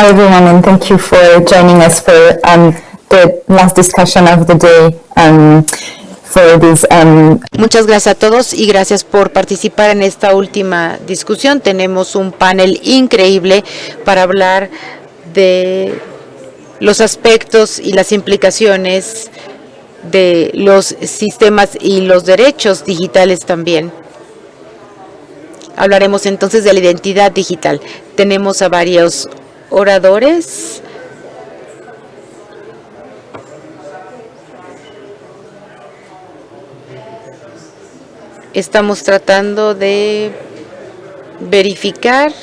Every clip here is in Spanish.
Hi everyone, and thank you for joining us for the last discussion of the day for this. Muchas gracias a todos y gracias por participar en esta última discusión. Tenemos un panel increíble para hablar de los aspectos y las implicaciones de los sistemas y los derechos digitales también. Hablaremos entonces de la identidad digital. Tenemos a varios oradores. Estamos tratando de verificar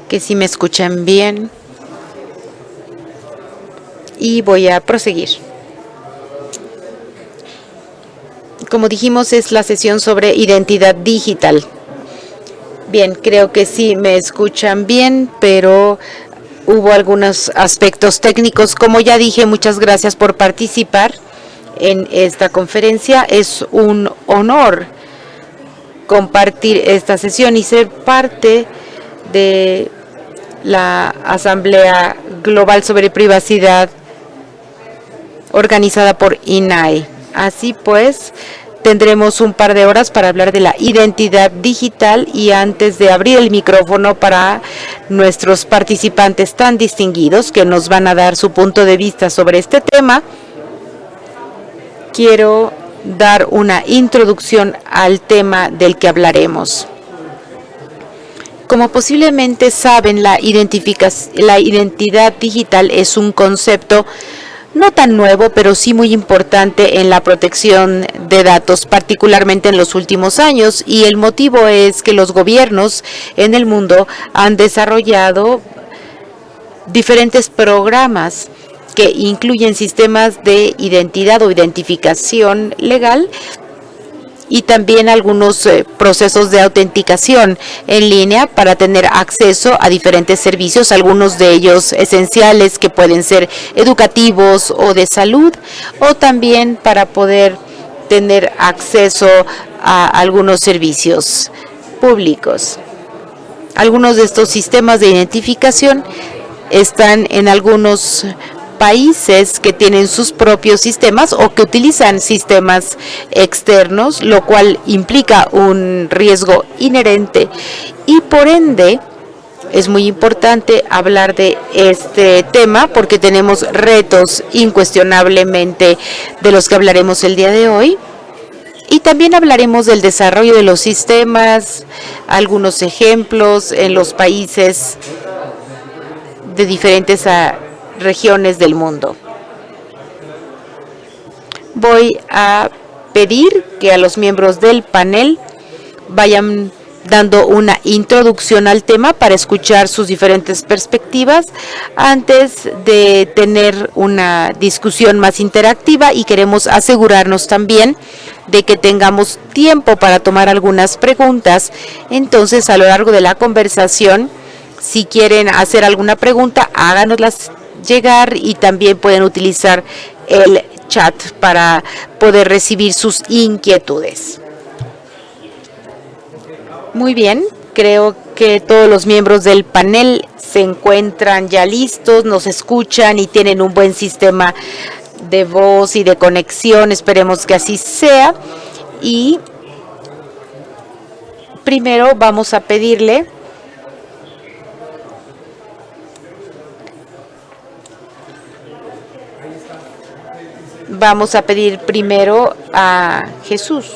que si me escuchan bien y voy a proseguir. Como dijimos, es la sesión sobre identidad digital. Bien, creo que sí me escuchan bien, pero hubo algunos aspectos técnicos. Como ya dije, muchas gracias por participar en esta conferencia. Es un honor compartir esta sesión y ser parte de la Asamblea Global sobre Privacidad organizada por INAE. Así pues, tendremos un par de horas para hablar de la identidad digital y antes de abrir el micrófono para nuestros participantes tan distinguidos que nos van a dar su punto de vista sobre este tema, quiero dar una introducción al tema del que hablaremos. Como posiblemente saben, la identidad digital es un concepto no tan nuevo, pero sí muy importante en la protección de datos, particularmente en los últimos años. Y el motivo es que los gobiernos en el mundo han desarrollado diferentes programas que incluyen sistemas de identidad o identificación legal y también algunos procesos de autenticación en línea para tener acceso a diferentes servicios, algunos de ellos esenciales que pueden ser educativos o de salud, o también para poder tener acceso a algunos servicios públicos. Algunos de estos sistemas de identificación están en algunos países que tienen sus propios sistemas o que utilizan sistemas externos, lo cual implica un riesgo inherente y por ende es muy importante hablar de este tema porque tenemos retos incuestionablemente de los que hablaremos el día de hoy. Y también hablaremos del desarrollo de los sistemas, algunos ejemplos en los países de diferentes regiones del mundo. Voy a pedir que a los miembros del panel vayan dando una introducción al tema para escuchar sus diferentes perspectivas antes de tener una discusión más interactiva y queremos asegurarnos también de que tengamos tiempo para tomar algunas preguntas. Entonces, a lo largo de la conversación, si quieren hacer alguna pregunta, háganoslas llegar y también pueden utilizar el chat para poder recibir sus inquietudes. Muy bien, creo que todos los miembros del panel se encuentran ya listos, nos escuchan y tienen un buen sistema de voz y de conexión. Esperemos que así sea. Y primero vamos a pedirle primero a Jesús.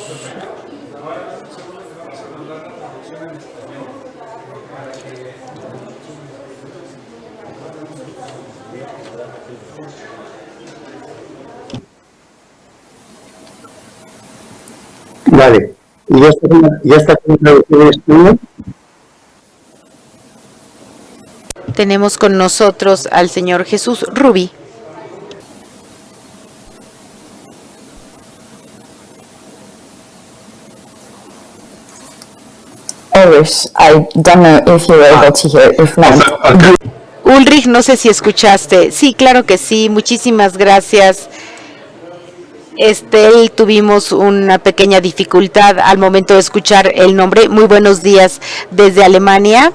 Vale. ¿Y ya está traducido en español? Tenemos con nosotros al señor Jesús Rubí. I don't know if you were able to hear. If not, Ulrich, no sé si escuchaste. Sí, claro que sí. Muchísimas gracias. Tuvimos una pequeña dificultad al momento de escuchar el nombre. Muy buenos días desde Alemania.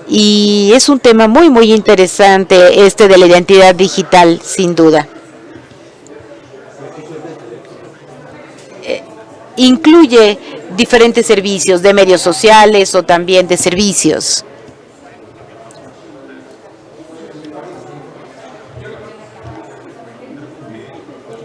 Y es un tema muy, muy interesante este de la identidad digital, sin duda. Incluye diferentes servicios de medios sociales o también de servicios.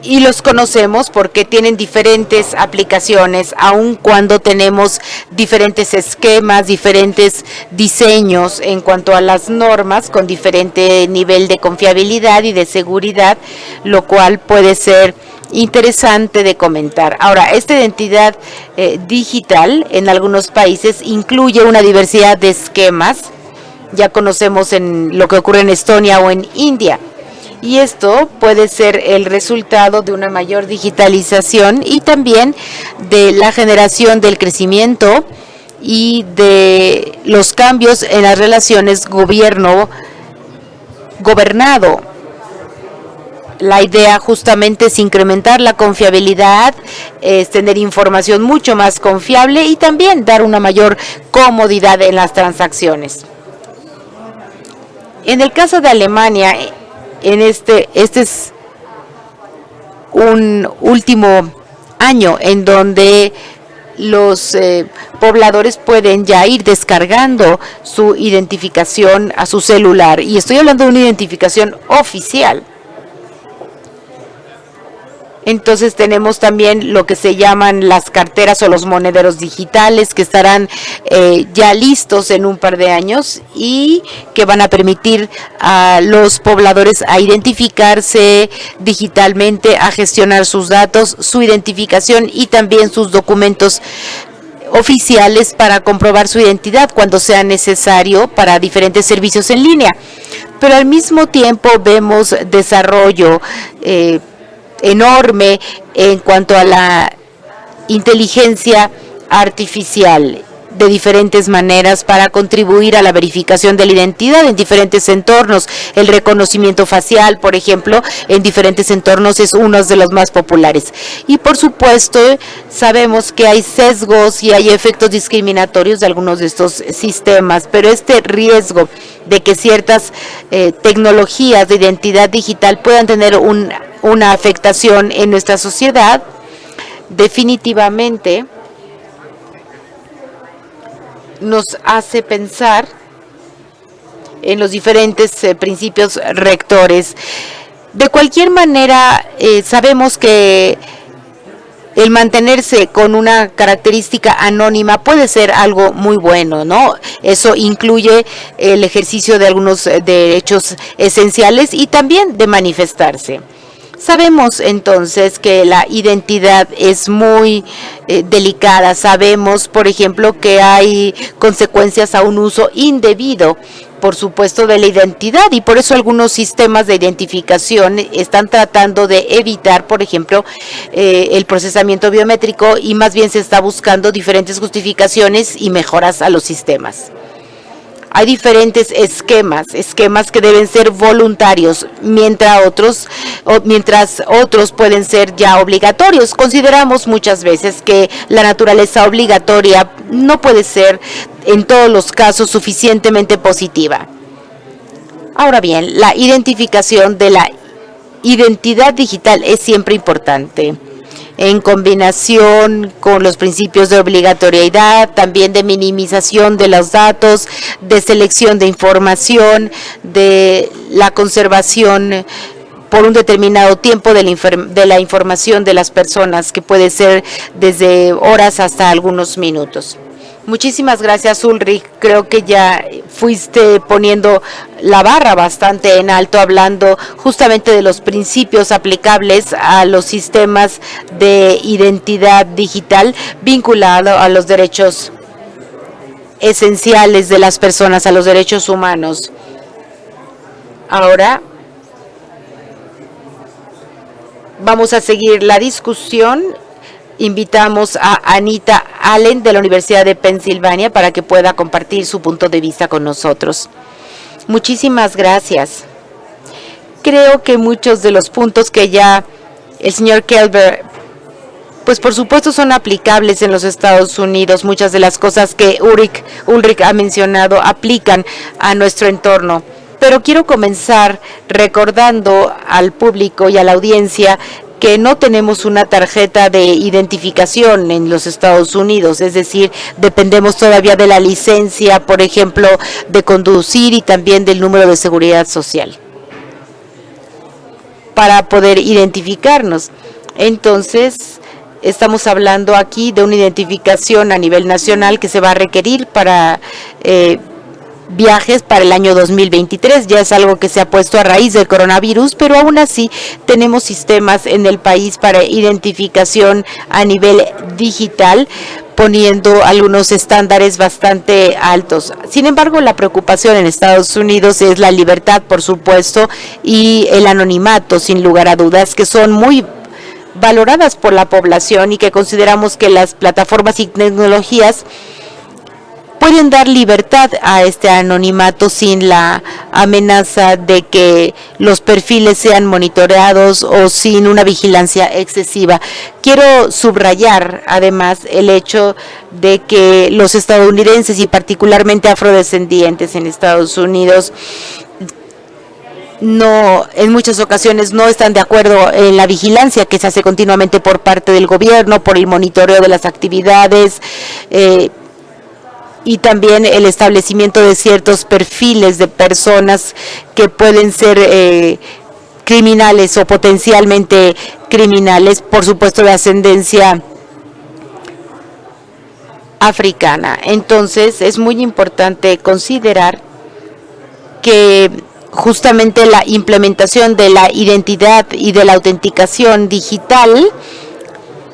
Y los conocemos porque tienen diferentes aplicaciones, aun cuando tenemos diferentes esquemas, diferentes diseños en cuanto a las normas, con diferente nivel de confiabilidad y de seguridad, lo cual puede ser interesante de comentar. Ahora, esta identidad digital en algunos países incluye una diversidad de esquemas. Ya conocemos en lo que ocurre en Estonia o en India. Y esto puede ser el resultado de una mayor digitalización y también de la generación del crecimiento y de los cambios en las relaciones gobierno-gobernado. La idea justamente es incrementar la confiabilidad, es tener información mucho más confiable y también dar una mayor comodidad en las transacciones. En el caso de Alemania, este es un último año en donde los pobladores pueden ya ir descargando su identificación a su celular. Y estoy hablando de una identificación oficial. Entonces tenemos también lo que se llaman las carteras o los monederos digitales que estarán ya listos en un par de años y que van a permitir a los pobladores a identificarse digitalmente, a gestionar sus datos, su identificación y también sus documentos oficiales para comprobar su identidad cuando sea necesario para diferentes servicios en línea. Pero al mismo tiempo vemos desarrollo enorme en cuanto a la inteligencia artificial de diferentes maneras para contribuir a la verificación de la identidad en diferentes entornos. El reconocimiento facial, por ejemplo, en diferentes entornos es uno de los más populares. Y por supuesto, sabemos que hay sesgos y hay efectos discriminatorios de algunos de estos sistemas, pero este riesgo de que ciertas tecnologías de identidad digital puedan tener una afectación en nuestra sociedad, definitivamente nos hace pensar en los diferentes principios rectores. De cualquier manera, sabemos que el mantenerse con una característica anónima puede ser algo muy bueno, ¿no? Eso incluye el ejercicio de algunos derechos esenciales y también de manifestarse. Sabemos entonces que la identidad es muy delicada. Sabemos, por ejemplo, que hay consecuencias a un uso indebido, por supuesto, de la identidad, y por eso algunos sistemas de identificación están tratando de evitar, por ejemplo, el procesamiento biométrico y más bien se está buscando diferentes justificaciones y mejoras a los sistemas. Hay diferentes esquemas que deben ser voluntarios, mientras otros pueden ser ya obligatorios. Consideramos muchas veces que la naturaleza obligatoria no puede ser en todos los casos suficientemente positiva. Ahora bien, la identificación de la identidad digital es siempre importante, en combinación con los principios de obligatoriedad, también de minimización de los datos, de selección de información, de la conservación por un determinado tiempo de la información de las personas, que puede ser desde horas hasta algunos minutos. Muchísimas gracias, Ulrich. Creo que ya fuiste poniendo la barra bastante en alto, hablando justamente de los principios aplicables a los sistemas de identidad digital vinculado a los derechos esenciales de las personas, a los derechos humanos. Ahora vamos a seguir la discusión. Invitamos a Anita Allen de la Universidad de Pensilvania para que pueda compartir su punto de vista con nosotros. Muchísimas gracias. Creo que muchos de los puntos que ya el señor Kelber pues por supuesto son aplicables en los Estados Unidos. Muchas de las cosas que Ulrich ha mencionado aplican a nuestro entorno. Pero quiero comenzar recordando al público y a la audiencia que no tenemos una tarjeta de identificación en los Estados Unidos, es decir, dependemos todavía de la licencia, por ejemplo, de conducir y también del número de seguridad social para poder identificarnos. Entonces, estamos hablando aquí de una identificación a nivel nacional que se va a requerir para viajes para el año 2023. Ya es algo que se ha puesto a raíz del coronavirus, pero aún así tenemos sistemas en el país para identificación a nivel digital, poniendo algunos estándares bastante altos. Sin embargo, la preocupación en Estados Unidos es la libertad, por supuesto, y el anonimato, sin lugar a dudas, que son muy valoradas por la población y que consideramos que las plataformas y tecnologías pueden dar libertad a este anonimato sin la amenaza de que los perfiles sean monitoreados o sin una vigilancia excesiva. Quiero subrayar además el hecho de que los estadounidenses y particularmente afrodescendientes en Estados Unidos en muchas ocasiones no están de acuerdo en la vigilancia que se hace continuamente por parte del gobierno, por el monitoreo de las actividades, y también el establecimiento de ciertos perfiles de personas que pueden ser criminales o potencialmente criminales, por supuesto de ascendencia africana. Entonces es muy importante considerar que justamente la implementación de la identidad y de la autenticación digital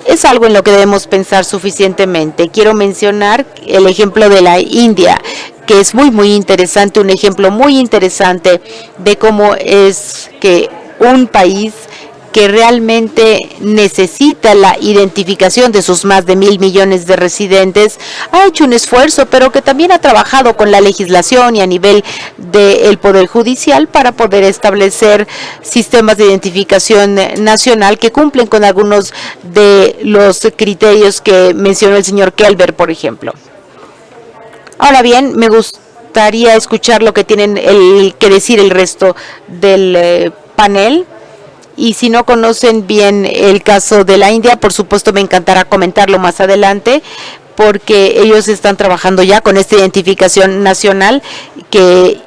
es algo en lo que debemos pensar suficientemente. Quiero mencionar el ejemplo de la India, que es muy interesante, un ejemplo muy interesante de cómo es que un país que realmente necesita la identificación de sus más de 1.000 millones de residentes, ha hecho un esfuerzo, pero que también ha trabajado con la legislación y a nivel del Poder Judicial para poder establecer sistemas de identificación nacional que cumplen con algunos de los criterios que mencionó el señor Kelber, por ejemplo. Ahora bien, me gustaría escuchar lo que tienen que decir el resto del panel. Y si no conocen bien el caso de la India, por supuesto me encantará comentarlo más adelante, porque ellos están trabajando ya con esta identificación nacional que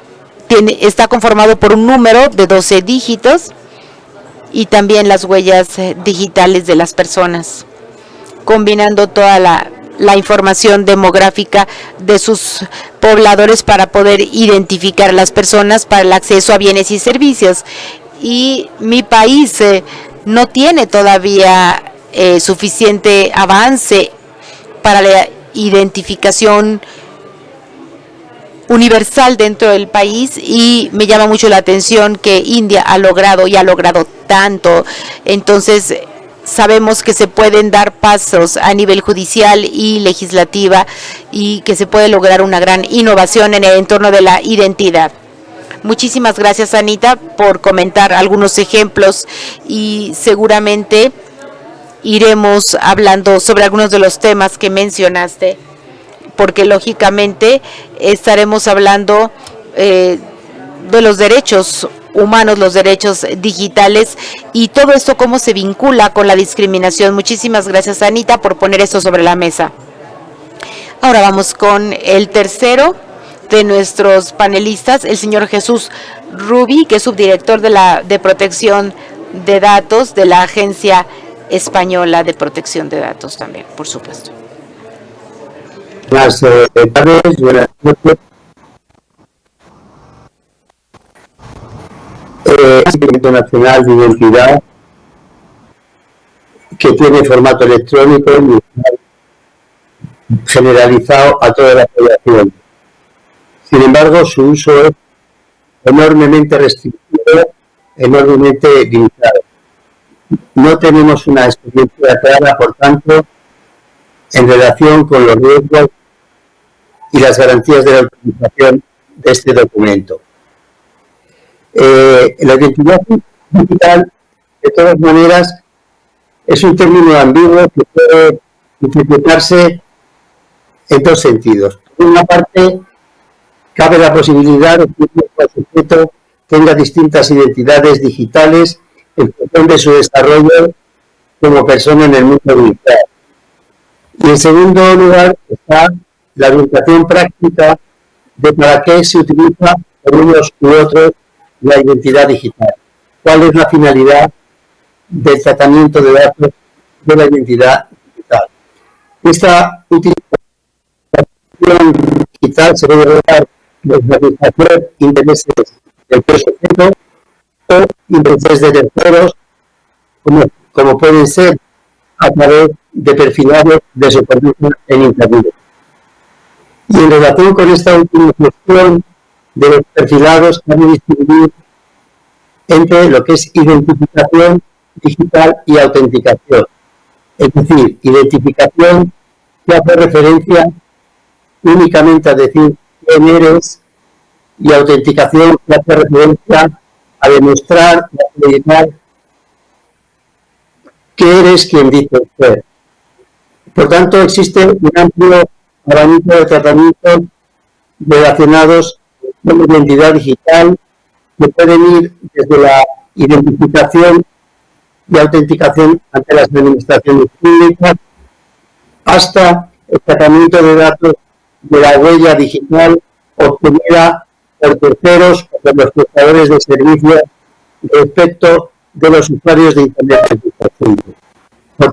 está conformado por un número de 12 dígitos y también las huellas digitales de las personas, combinando toda la información demográfica de sus pobladores para poder identificar a las personas para el acceso a bienes y servicios. Y mi país no tiene todavía suficiente avance para la identificación universal dentro del país, y me llama mucho la atención que India ha logrado tanto. Entonces sabemos que se pueden dar pasos a nivel judicial y legislativa y que se puede lograr una gran innovación en el entorno de la identidad. Muchísimas gracias, Anita, por comentar algunos ejemplos, y seguramente iremos hablando sobre algunos de los temas que mencionaste, porque lógicamente estaremos hablando de los derechos humanos, los derechos digitales y todo esto cómo se vincula con la discriminación. Muchísimas gracias, Anita, por poner esto sobre la mesa. Ahora vamos con el tercero de nuestros panelistas, el señor Jesús Rubi, que es subdirector de protección de datos de la Agencia Española de Protección de Datos también, por supuesto. Buenas tardes, buenas noches. El Instituto Nacional de Identidad, que tiene formato electrónico generalizado a toda la población. Sin embargo, su uso es enormemente restringido, enormemente limitado. No tenemos una experiencia clara, por tanto, en relación con los riesgos y las garantías de la utilización de este documento. La identidad digital, de todas maneras, es un término ambiguo que puede interpretarse en dos sentidos. Por una parte, cabe la posibilidad de que el sujeto tenga distintas identidades digitales en función de su desarrollo como persona en el mundo digital. Y en segundo lugar está la orientación práctica de para qué se utiliza por unos u otros la identidad digital. ¿Cuál es la finalidad del tratamiento de datos de la identidad digital? Esta utilización digital se debe dar de satisfacer intereses del sujeto o intereses de terceros, como pueden ser a través de perfilados de su conducta en Internet. Y en relación con esta última cuestión de los perfilados, cabe distinguir entre lo que es identificación digital y autenticación. Es decir, identificación que hace referencia únicamente a decir quién eres, y autenticación que hace referencia a demostrar y acreditar que eres quien dices ser. Por tanto, existe un amplio abanico de tratamientos relacionados con la identidad digital que pueden ir desde la identificación y autenticación ante las administraciones públicas hasta el tratamiento de datos de la huella digital obtenida por terceros o por los prestadores de servicios respecto de los usuarios de Internet en su conjunto. Por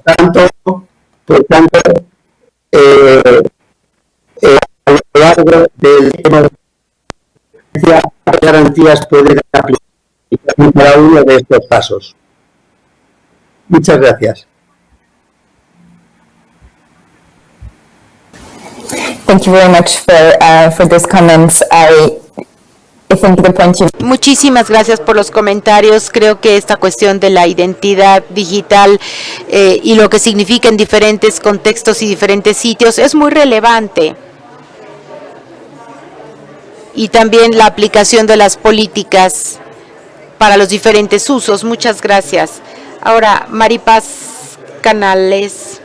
tanto, a lo largo del tema, ¿qué garantías pueden aplicar en cada uno de estos casos? Muchas gracias. Thank you very much for those comments. I think the point you... Muchísimas gracias por los comentarios. Creo que esta cuestión de la identidad digital y lo que significa en diferentes contextos y diferentes sitios es muy relevante. Y también la aplicación de las políticas para los diferentes usos. Muchas gracias. Ahora, Maripaz Canales,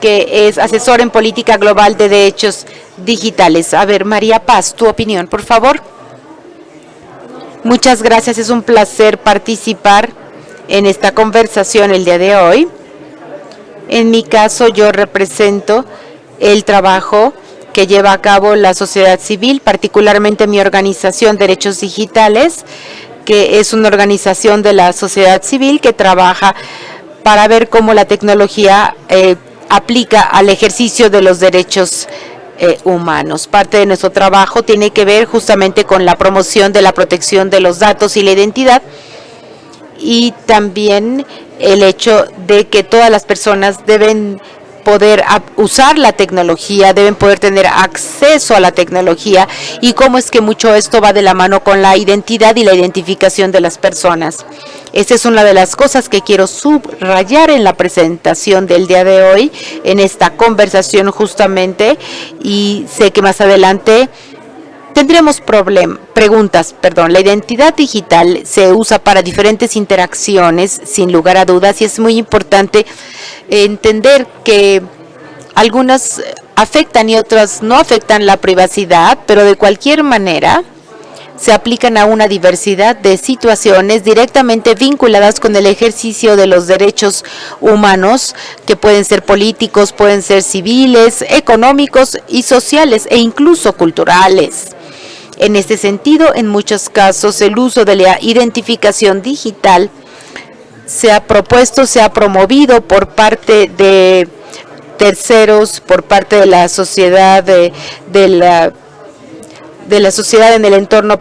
que es asesora en política global de derechos digitales. A ver, María Paz, tu opinión, por favor. Muchas gracias, es un placer participar en esta conversación el día de hoy. En mi caso, yo represento el trabajo que lleva a cabo la sociedad civil, particularmente mi organización Derechos Digitales, que es una organización de la sociedad civil que trabaja para ver cómo la tecnología aplica al ejercicio de los derechos humanos. Parte de nuestro trabajo tiene que ver justamente con la promoción de la protección de los datos y la identidad, y también el hecho de que todas las personas deben poder usar la tecnología, deben poder tener acceso a la tecnología, y cómo es que mucho esto va de la mano con la identidad y la identificación de las personas. Esta es una de las cosas que quiero subrayar en la presentación del día de hoy, en esta conversación justamente, y sé que más adelante tendremos preguntas. La identidad digital se usa para diferentes interacciones, sin lugar a dudas, y es muy importante entender que algunas afectan y otras no afectan la privacidad, pero de cualquier manera se aplican a una diversidad de situaciones directamente vinculadas con el ejercicio de los derechos humanos, que pueden ser políticos, pueden ser civiles, económicos y sociales, e incluso culturales. En este sentido, en muchos casos, el uso de la identificación digital se ha propuesto, se ha promovido por parte de terceros, por parte de la sociedad, de la sociedad en el entorno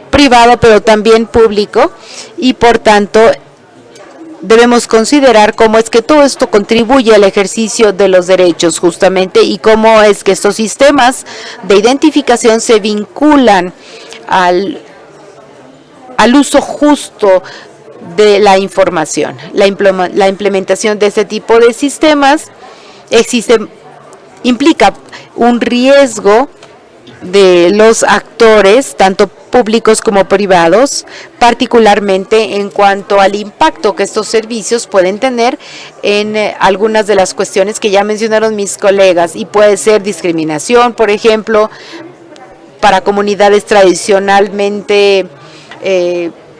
privado, pero también público, y por tanto debemos considerar cómo es que todo esto contribuye al ejercicio de los derechos justamente, y cómo es que estos sistemas de identificación se vinculan al uso justo de la información. La implementación de este tipo de sistemas implica un riesgo de los actores, tanto públicos como privados, particularmente en cuanto al impacto que estos servicios pueden tener en algunas de las cuestiones que ya mencionaron mis colegas, y puede ser discriminación, por ejemplo, para comunidades tradicionalmente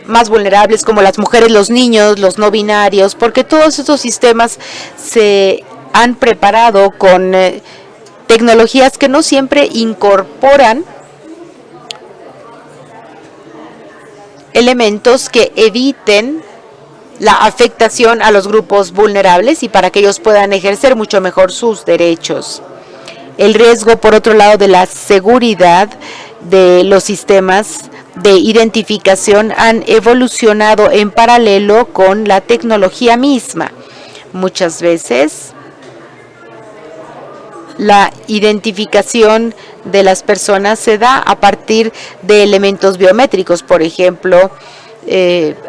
más vulnerables como las mujeres, los niños, los no binarios, porque todos estos sistemas se han preparado con tecnologías que no siempre incorporan elementos que eviten la afectación a los grupos vulnerables y para que ellos puedan ejercer mucho mejor sus derechos. El riesgo, por otro lado, de la seguridad de los sistemas de identificación han evolucionado en paralelo con la tecnología misma. Muchas veces la identificación de las personas se da a partir de elementos biométricos, por ejemplo,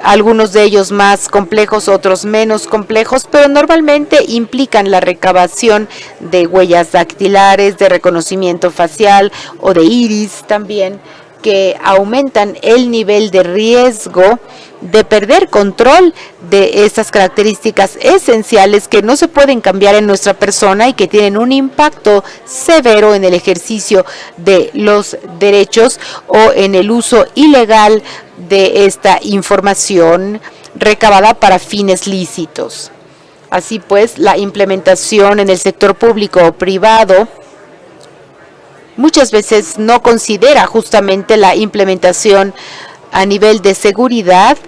algunos de ellos más complejos, otros menos complejos, pero normalmente implican la recabación de huellas dactilares, de reconocimiento facial o de iris también, que aumentan el nivel de riesgo de perder control de estas características esenciales que no se pueden cambiar en nuestra persona y que tienen un impacto severo en el ejercicio de los derechos o en el uso ilegal de esta información recabada para fines lícitos. Así pues, la implementación en el sector público o privado muchas veces no considera justamente la implementación a nivel de seguridad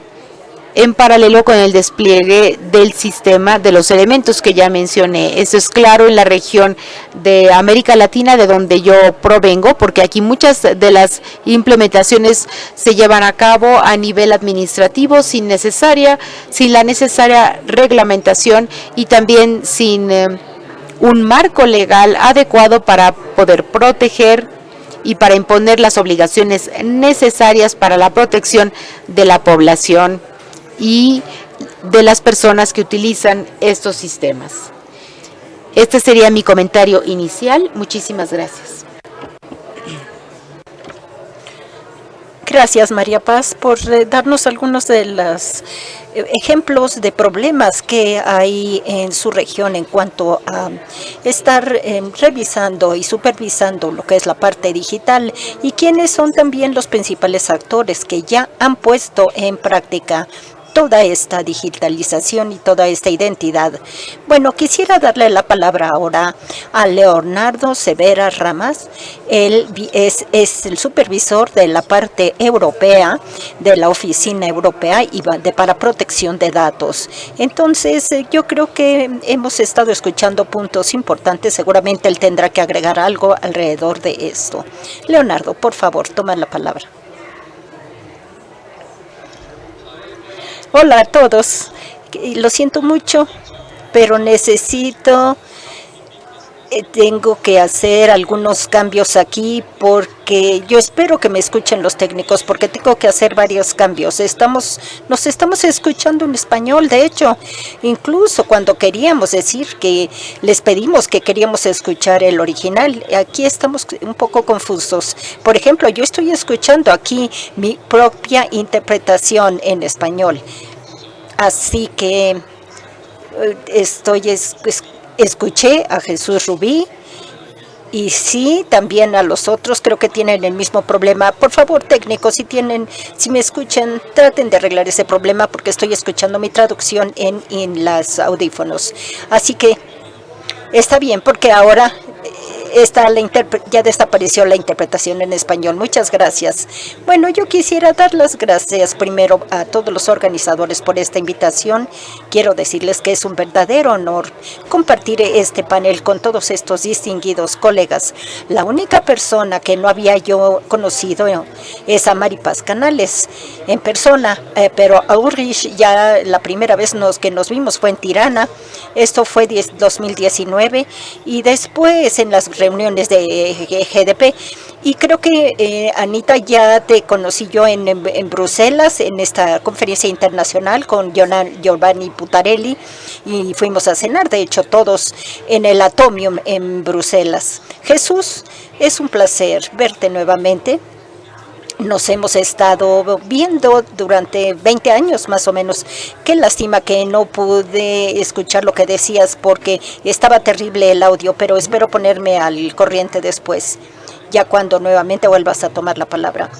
en paralelo con el despliegue del sistema de los elementos que ya mencioné. Eso es claro en la región de América Latina, de donde yo provengo, porque aquí muchas de las implementaciones se llevan a cabo a nivel administrativo sin la necesaria reglamentación y también sin un marco legal adecuado para poder proteger y para imponer las obligaciones necesarias para la protección de la población y de las personas que utilizan estos sistemas. Este sería mi comentario inicial. Muchísimas gracias. Gracias, María Paz, por darnos algunos de los ejemplos de problemas que hay en su región en cuanto a estar revisando y supervisando lo que es la parte digital y quiénes son también los principales actores que ya han puesto en práctica toda esta digitalización y toda esta identidad. Bueno, quisiera darle la palabra ahora a Leonardo Severa Ramas. Él es el supervisor de la parte europea de la Oficina Europea y para Protección de Datos. Entonces, yo creo que hemos estado escuchando puntos importantes. Seguramente él tendrá que agregar algo alrededor de esto. Leonardo, por favor, toma la palabra. Hola a todos, lo siento mucho, pero tengo que hacer algunos cambios aquí porque yo espero que me escuchen los técnicos porque tengo que hacer varios cambios. Nos estamos escuchando en español, de hecho, incluso cuando queríamos decir que les pedimos que queríamos escuchar el original, aquí estamos un poco confusos. Por ejemplo, yo estoy escuchando aquí mi propia interpretación en español, así que escuché a Jesús Rubí y sí, también a los otros, creo que tienen el mismo problema. Por favor, técnicos, si me escuchan, traten de arreglar ese problema porque estoy escuchando mi traducción en los audífonos. Así que está bien porque ahora ya desapareció la interpretación en español. Muchas gracias. Bueno, yo quisiera dar las gracias primero a todos los organizadores por esta invitación. Quiero decirles que es un verdadero honor compartir este panel con todos estos distinguidos colegas. La única persona que no había yo conocido es a Mari Paz Canales en persona, pero a Ulrich ya la primera vez que nos vimos fue en Tirana. Esto fue 2019 y después en las reuniones de GDP. Y creo que, Anita, ya te conocí yo en Bruselas, en esta conferencia internacional con Giovanni Putarelli, y fuimos a cenar, de hecho, todos en el Atomium en Bruselas. Jesús, es un placer verte nuevamente. nos hemos estado viendo durante 20 años más o menos. Qué lástima que no pude escuchar lo que decías porque estaba terrible el audio, pero espero ponerme al corriente después, ya cuando nuevamente vuelvas a tomar la palabra.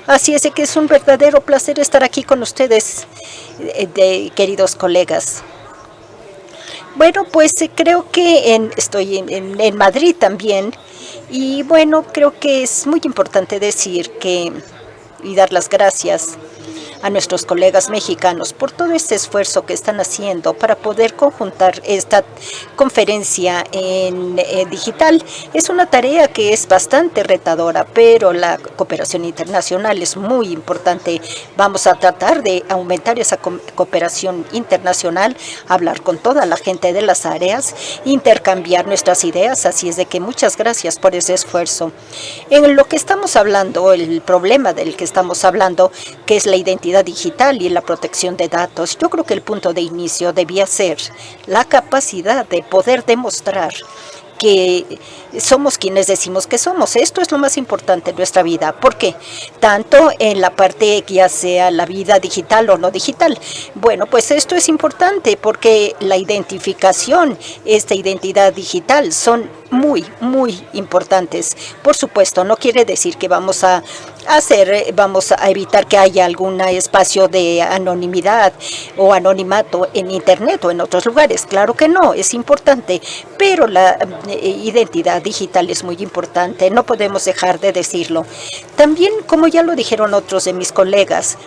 Así es de que es un verdadero placer estar aquí con ustedes, queridos colegas. Bueno, pues creo que estoy en Madrid también. Y bueno, creo que es muy importante decir y dar las gracias a nuestros colegas mexicanos por todo este esfuerzo que están haciendo para poder conjuntar esta conferencia en digital. Es una tarea que es bastante retadora, pero la cooperación internacional es muy importante. Vamos a tratar de aumentar esa cooperación internacional, hablar con toda la gente de las áreas, intercambiar nuestras ideas, así es de que muchas gracias por ese esfuerzo. En lo que estamos hablando, el problema del que estamos hablando, que es la identidad digital y la protección de datos, yo creo que el punto de inicio debía ser la capacidad de poder demostrar que somos quienes decimos que somos. Esto es lo más importante en nuestra vida. ¿Por qué? Tanto en la parte ya sea la vida digital o no digital. Bueno, pues esto es importante porque la identificación, esta identidad digital son muy, muy importantes. Por supuesto, no quiere decir que vamos a evitar que haya algún espacio de anonimidad o anonimato en Internet o en otros lugares. Claro que no, es importante, pero la identidad digital es muy importante, no podemos dejar de decirlo. También, como ya lo dijeron otros de mis colegas,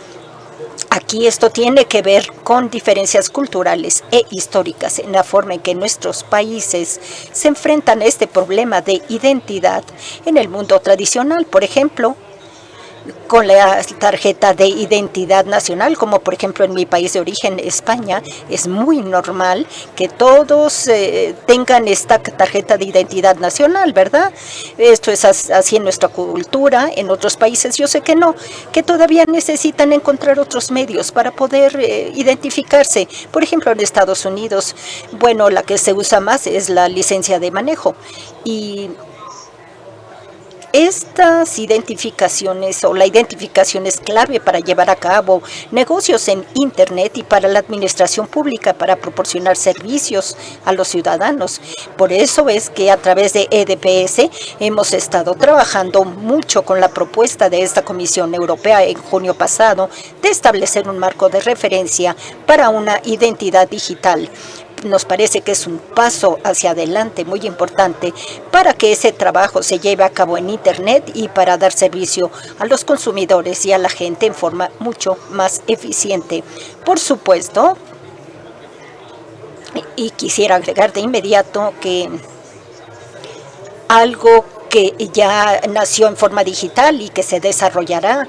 aquí esto tiene que ver con diferencias culturales e históricas en la forma en que nuestros países se enfrentan a este problema de identidad en el mundo tradicional. Por ejemplo, con la tarjeta de identidad nacional, como por ejemplo en mi país de origen, España, es muy normal que todos tengan esta tarjeta de identidad nacional, ¿verdad? Esto es así en nuestra cultura. En otros países yo sé que no, que todavía necesitan encontrar otros medios para poder identificarse. Por ejemplo, en Estados Unidos, bueno, la que se usa más es la licencia de manejo. Y estas identificaciones o la identificación es clave para llevar a cabo negocios en Internet y para la administración pública, para proporcionar servicios a los ciudadanos. Por eso es que a través de EDPS hemos estado trabajando mucho con la propuesta de esta Comisión Europea en junio pasado de establecer un marco de referencia para una identidad digital. Nos parece que es un paso hacia adelante muy importante para que ese trabajo se lleve a cabo en Internet y para dar servicio a los consumidores y a la gente en forma mucho más eficiente. Por supuesto, y quisiera agregar de inmediato que algo que ya nació en forma digital y que se desarrollará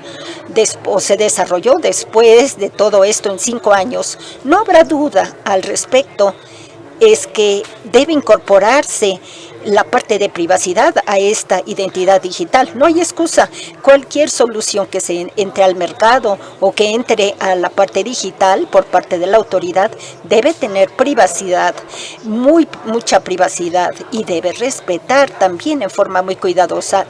o se desarrolló después de todo esto en 5 años, no habrá duda al respecto, es que debe incorporarse la parte de privacidad a esta identidad digital. No hay excusa. Cualquier solución que se entre al mercado o que entre a la parte digital por parte de la autoridad debe tener privacidad, mucha privacidad, y debe respetar también en forma muy cuidadosa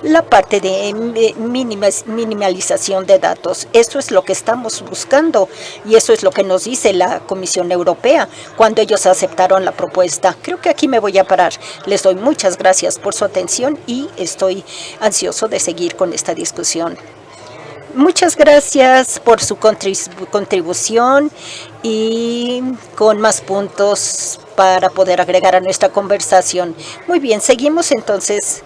la parte de minimalización de datos. Eso es lo que estamos buscando y eso es lo que nos dice la Comisión Europea cuando ellos aceptaron la propuesta. Creo que aquí me voy a parar. Les doy muchas gracias por su atención y estoy ansioso de seguir con esta discusión. Muchas gracias por su contribución y con más puntos para poder agregar a nuestra conversación. Muy bien, seguimos entonces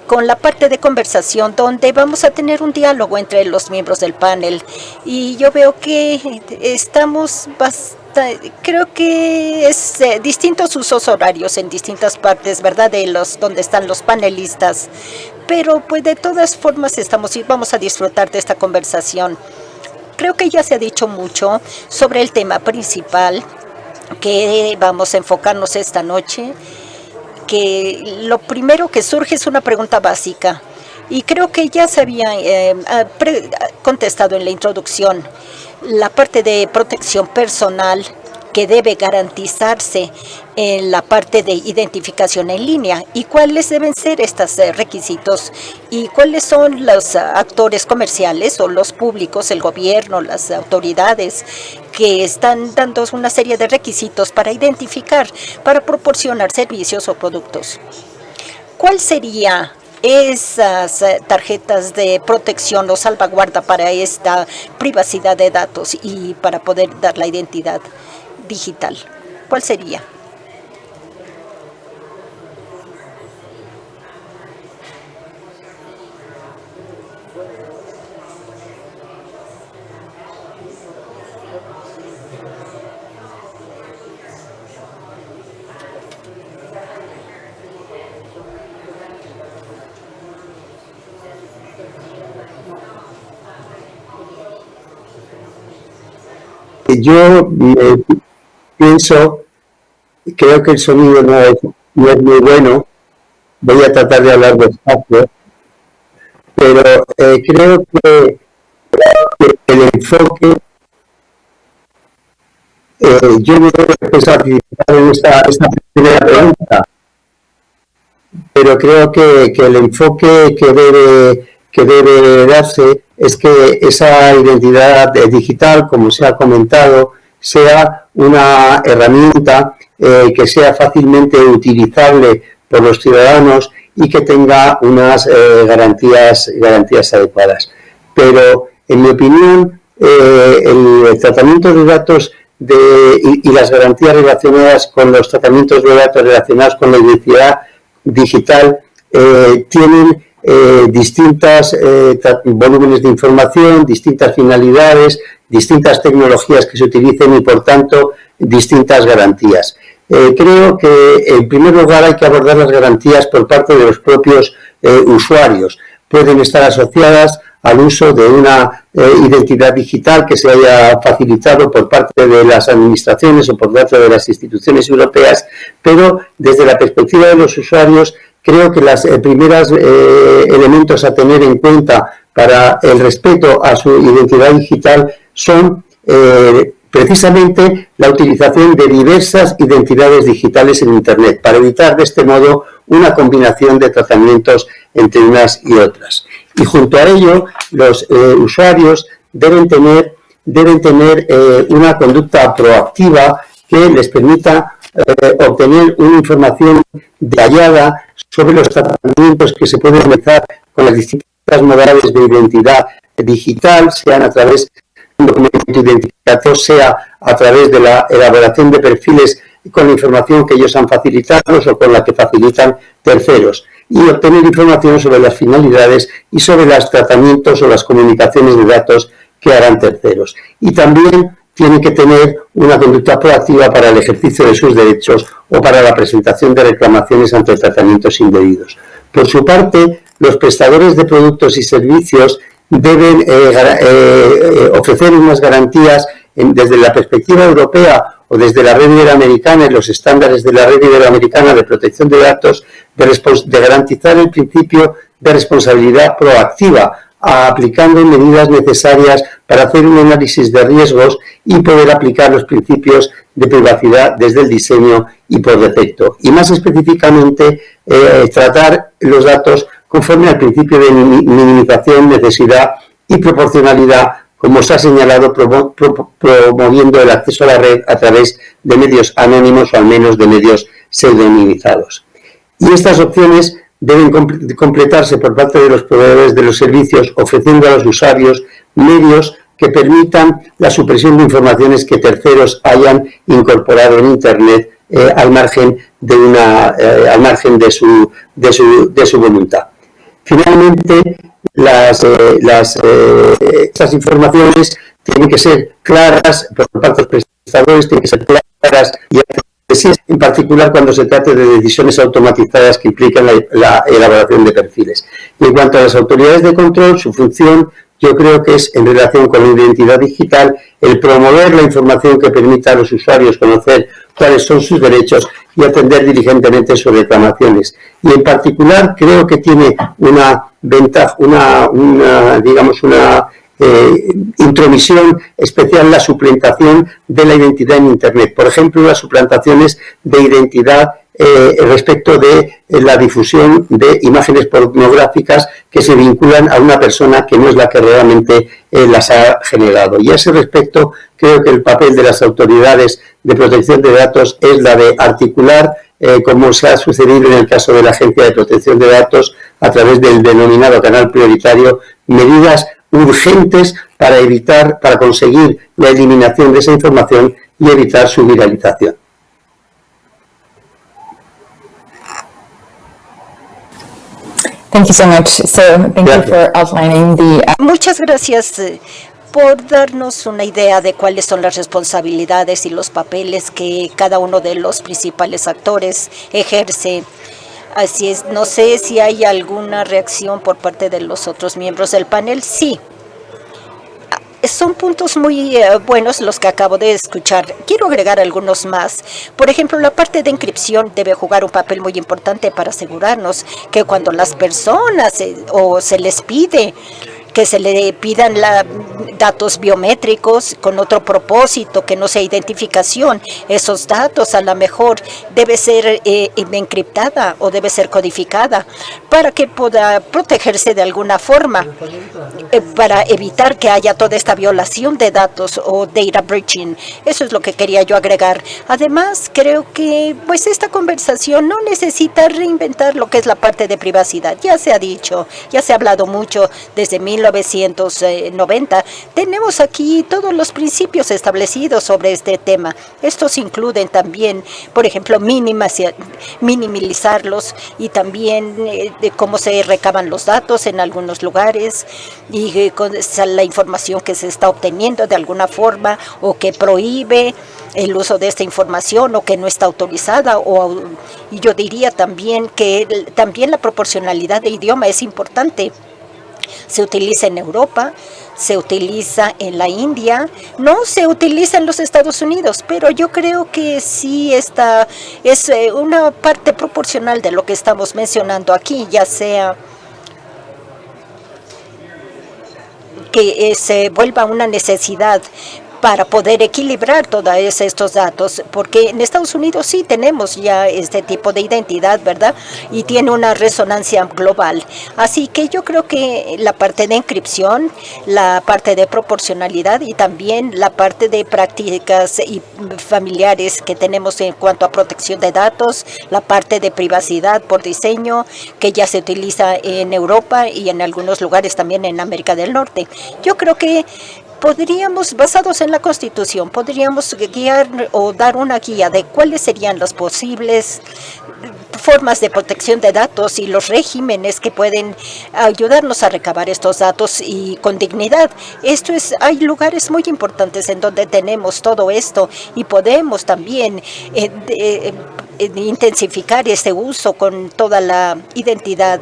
con la parte de conversación donde vamos a tener un diálogo entre los miembros del panel. Y yo veo que estamos creo que es distintos usos horarios en distintas partes, ¿verdad? Donde están los panelistas. Pero pues de todas formas vamos a disfrutar de esta conversación. Creo que ya se ha dicho mucho sobre el tema principal que vamos a enfocarnos esta noche, que lo primero que surge es una pregunta básica. Y creo que ya se había contestado en la introducción. La parte de protección personal que debe garantizarse en la parte de identificación en línea y cuáles deben ser estos requisitos y cuáles son los actores comerciales o los públicos, el gobierno, las autoridades que están dando una serie de requisitos para identificar, para proporcionar servicios o productos. ¿Cuál sería esas tarjetas de protección o salvaguarda para esta privacidad de datos y para poder dar la identidad digital? ¿Cuál sería? Yo creo que el sonido no es muy bueno, voy a tratar de hablar despacio, pero creo que el enfoque, yo no he empezado en esta primera pregunta, pero creo que el enfoque que debe darse es que esa identidad digital, como se ha comentado, sea una herramienta que sea fácilmente utilizable por los ciudadanos y que tenga unas garantías adecuadas. Pero, en mi opinión, el tratamiento de datos y las garantías relacionadas con los tratamientos de datos relacionados con la identidad digital tienen distintas volúmenes de información, distintas finalidades, distintas tecnologías que se utilicen y, por tanto, distintas garantías. Creo que, en primer lugar, hay que abordar las garantías por parte de los propios usuarios. Pueden estar asociadas al uso de una identidad digital que se haya facilitado por parte de las administraciones o por parte de las instituciones europeas, pero desde la perspectiva de los usuarios, creo que los primeros elementos a tener en cuenta para el respeto a su identidad digital son precisamente la utilización de diversas identidades digitales en Internet, para evitar de este modo una combinación de tratamientos entre unas y otras. Y junto a ello, los usuarios deben tener una conducta proactiva que les permita obtener una información detallada sobre los tratamientos que se pueden realizar con las distintas modalidades de identidad digital, sean a través de un documento identificador, sea a través de la elaboración de perfiles con la información que ellos han facilitado o con la que facilitan terceros, y obtener información sobre las finalidades y sobre los tratamientos o las comunicaciones de datos que harán terceros. Y también tienen que tener una conducta proactiva para el ejercicio de sus derechos o para la presentación de reclamaciones ante tratamientos indebidos. Por su parte, los prestadores de productos y servicios deben ofrecer unas garantías desde la perspectiva europea o desde la red iberoamericana y los estándares de la red iberoamericana de protección de datos, de garantizar el principio de responsabilidad proactiva, aplicando medidas necesarias para hacer un análisis de riesgos y poder aplicar los principios de privacidad desde el diseño y por defecto. Y más específicamente, tratar los datos conforme al principio de minimización, necesidad y proporcionalidad, como se ha señalado, promoviendo el acceso a la red a través de medios anónimos o al menos de medios pseudonimizados. Y estas opciones deben completarse por parte de los proveedores de los servicios, ofreciendo a los usuarios medios que permitan la supresión de informaciones que terceros hayan incorporado en Internet al margen de su voluntad. Finalmente, estas informaciones tienen que ser claras por parte de los prestadores, tienen que ser claras y en particular cuando se trate de decisiones automatizadas que implican la elaboración de perfiles. Y en cuanto a las autoridades de control, su función yo creo que es, en relación con la identidad digital, el promover la información que permita a los usuarios conocer cuáles son sus derechos y atender diligentemente sus reclamaciones. Y en particular creo que tiene una ventaja, una intromisión especial, la suplantación de la identidad en Internet. Por ejemplo, las suplantaciones de identidad respecto de la difusión de imágenes pornográficas que se vinculan a una persona que no es la que realmente las ha generado. Y a ese respecto, creo que el papel de las autoridades de protección de datos es la de articular, como se ha sucedido en el caso de la Agencia de Protección de Datos, a través del denominado canal prioritario, medidas urgentes para conseguir la eliminación de esa información y evitar su viralización. Thank you so much. So thank you for outlining the Muchas gracias por darnos una idea de cuáles son las responsabilidades y los papeles que cada uno de los principales actores ejerce. Así es, no sé si hay alguna reacción por parte de los otros miembros del panel. Sí. Son puntos muy buenos los que acabo de escuchar. Quiero agregar algunos más. Por ejemplo, la parte de encripción debe jugar un papel muy importante para asegurarnos que cuando las personas o se les pide que se le pidan datos biométricos con otro propósito, que no sea identificación, esos datos a lo mejor debe ser encriptada o debe ser codificada para que pueda protegerse de alguna forma, para evitar que haya toda esta violación de datos o data breaching. Eso es lo que quería yo agregar. Además, creo que pues esta conversación no necesita reinventar lo que es la parte de privacidad. Ya se ha dicho, ya se ha hablado mucho desde 1990. Tenemos aquí todos los principios establecidos sobre este tema. Estos incluyen también, por ejemplo, minimizarlos y también de cómo se recaban los datos en algunos lugares y con la información que se está obteniendo de alguna forma o que prohíbe el uso de esta información o que no está autorizada. Y yo diría también que también la proporcionalidad de idioma es importante. Se utiliza en Europa, se utiliza en la India, no se utiliza en los Estados Unidos, pero yo creo que sí esta es una parte proporcional de lo que estamos mencionando aquí, ya sea que se vuelva una necesidad para poder equilibrar todos estos datos, porque en Estados Unidos sí tenemos ya este tipo de identidad, ¿verdad? Y tiene una resonancia global. Así que yo creo que la parte de encripción, la parte de proporcionalidad y también la parte de prácticas y familiares que tenemos en cuanto a protección de datos, la parte de privacidad por diseño que ya se utiliza en Europa y en algunos lugares también en América del Norte. Yo creo que podríamos, basados en la Constitución, podríamos guiar o dar una guía de cuáles serían las posibles formas de protección de datos y los regímenes que pueden ayudarnos a recabar estos datos y con dignidad. Hay lugares muy importantes en donde tenemos todo esto y podemos también intensificar ese uso con toda la identidad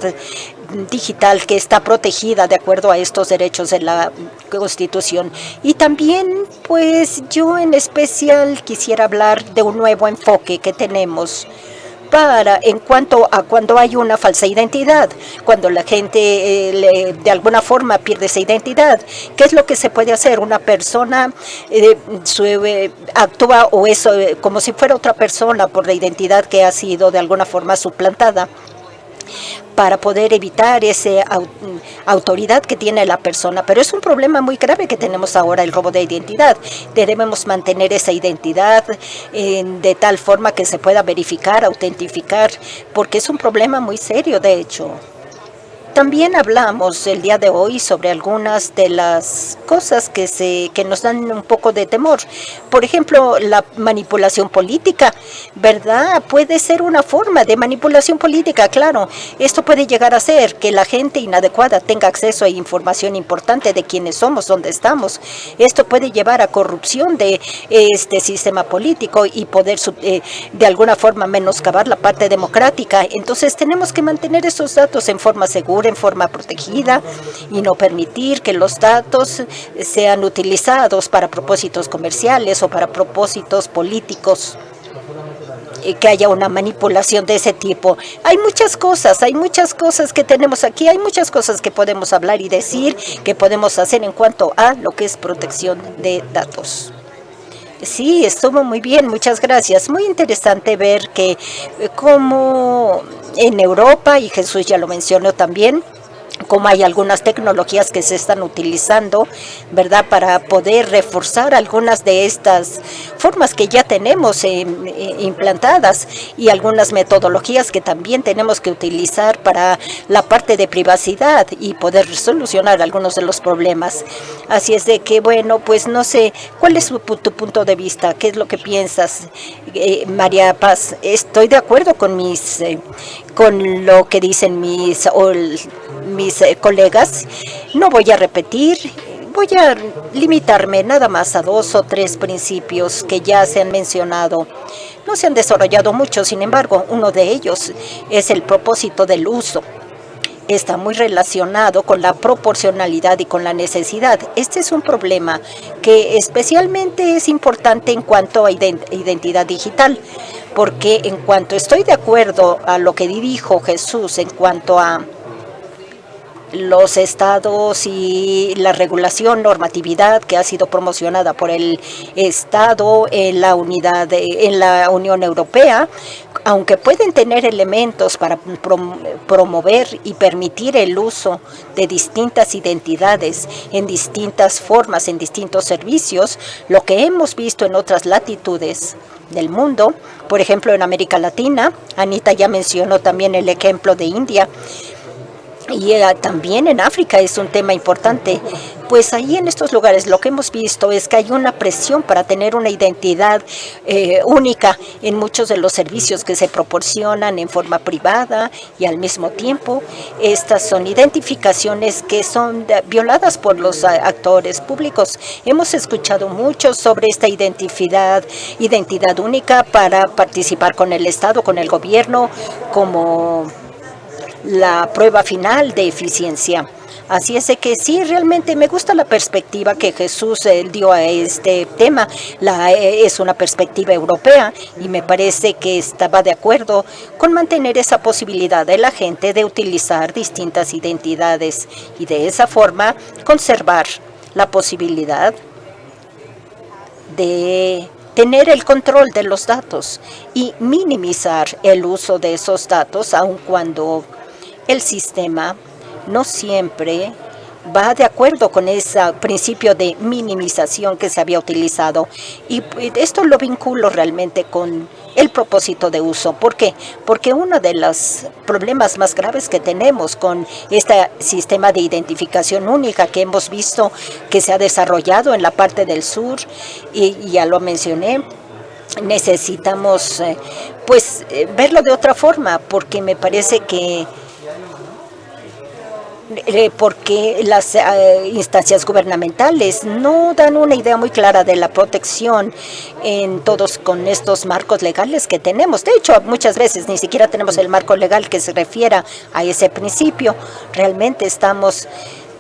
digital que está protegida de acuerdo a estos derechos de la Constitución. Y también, pues, yo en especial quisiera hablar de un nuevo enfoque que tenemos en cuanto a cuando hay una falsa identidad, cuando la gente de alguna forma pierde esa identidad. ¿Qué es lo que se puede hacer? Una persona actúa o es como si fuera otra persona por la identidad que ha sido de alguna forma suplantada, para poder evitar esa autoridad que tiene la persona. Pero es un problema muy grave que tenemos ahora, el robo de identidad. Debemos mantener esa identidad de tal forma que se pueda verificar, autentificar, porque es un problema muy serio, de hecho. También hablamos el día de hoy sobre algunas de las cosas que nos dan un poco de temor. Por ejemplo, la manipulación política, ¿verdad? Puede ser una forma de manipulación política, claro. Esto puede llegar a ser que la gente inadecuada tenga acceso a información importante de quiénes somos, dónde estamos. Esto puede llevar a corrupción de este sistema político y poder de alguna forma menoscabar la parte democrática. Entonces tenemos que mantener esos datos en forma segura, en forma protegida y no permitir que los datos sean utilizados para propósitos comerciales o para propósitos políticos. que haya una manipulación de ese tipo. Hay muchas cosas que tenemos aquí, hay muchas cosas que podemos hablar y decir, que podemos hacer en cuanto a lo que es protección de datos. Sí, estuvo muy bien, muchas gracias. Muy interesante ver que como en Europa, y Jesús ya lo mencionó también, como hay algunas tecnologías que se están utilizando, ¿verdad?, para poder reforzar algunas de estas formas que ya tenemos implantadas y algunas metodologías que también tenemos que utilizar para la parte de privacidad y poder solucionar algunos de los problemas. Así es de que, bueno, pues no sé, ¿cuál es tu punto de vista? ¿Qué es lo que piensas, María Paz? Estoy de acuerdo con con lo que dicen mis colegas. No voy a repetir, voy a limitarme nada más a 2 o 3 principios que ya se han mencionado. No se han desarrollado mucho, sin embargo, uno de ellos es el propósito del uso. Está muy relacionado con la proporcionalidad y con la necesidad. Este es un problema que especialmente es importante en cuanto a identidad digital, porque en cuanto estoy de acuerdo a lo que dijo Jesús en cuanto a los estados y la regulación, normatividad que ha sido promocionada por el Estado en la Unión Europea, aunque pueden tener elementos para promover y permitir el uso de distintas identidades en distintas formas, en distintos servicios, lo que hemos visto en otras latitudes del mundo, por ejemplo en América Latina, Anita ya mencionó también el ejemplo de India, y también en África es un tema importante. Pues ahí en estos lugares lo que hemos visto es que hay una presión para tener una identidad única en muchos de los servicios que se proporcionan en forma privada, y al mismo tiempo estas son identificaciones que son violadas por los actores públicos. Hemos escuchado mucho sobre esta identidad única para participar con el Estado, con el gobierno, como la prueba final de eficiencia. Así es de que sí, realmente me gusta la perspectiva que Jesús dio a este tema. Es una perspectiva europea y me parece que estaba de acuerdo con mantener esa posibilidad de la gente de utilizar distintas identidades y de esa forma conservar la posibilidad de tener el control de los datos y minimizar el uso de esos datos, aun cuando el sistema no siempre va de acuerdo con ese principio de minimización que se había utilizado. Y esto lo vinculo realmente con el propósito de uso. ¿Por qué? Porque uno de los problemas más graves que tenemos con este sistema de identificación única que hemos visto que se ha desarrollado en la parte del sur, y ya lo mencioné, necesitamos verlo de otra forma, porque me parece que porque las instancias gubernamentales no dan una idea muy clara de la protección en todos con estos marcos legales que tenemos. De hecho, muchas veces ni siquiera tenemos el marco legal que se refiera a ese principio. Realmente estamos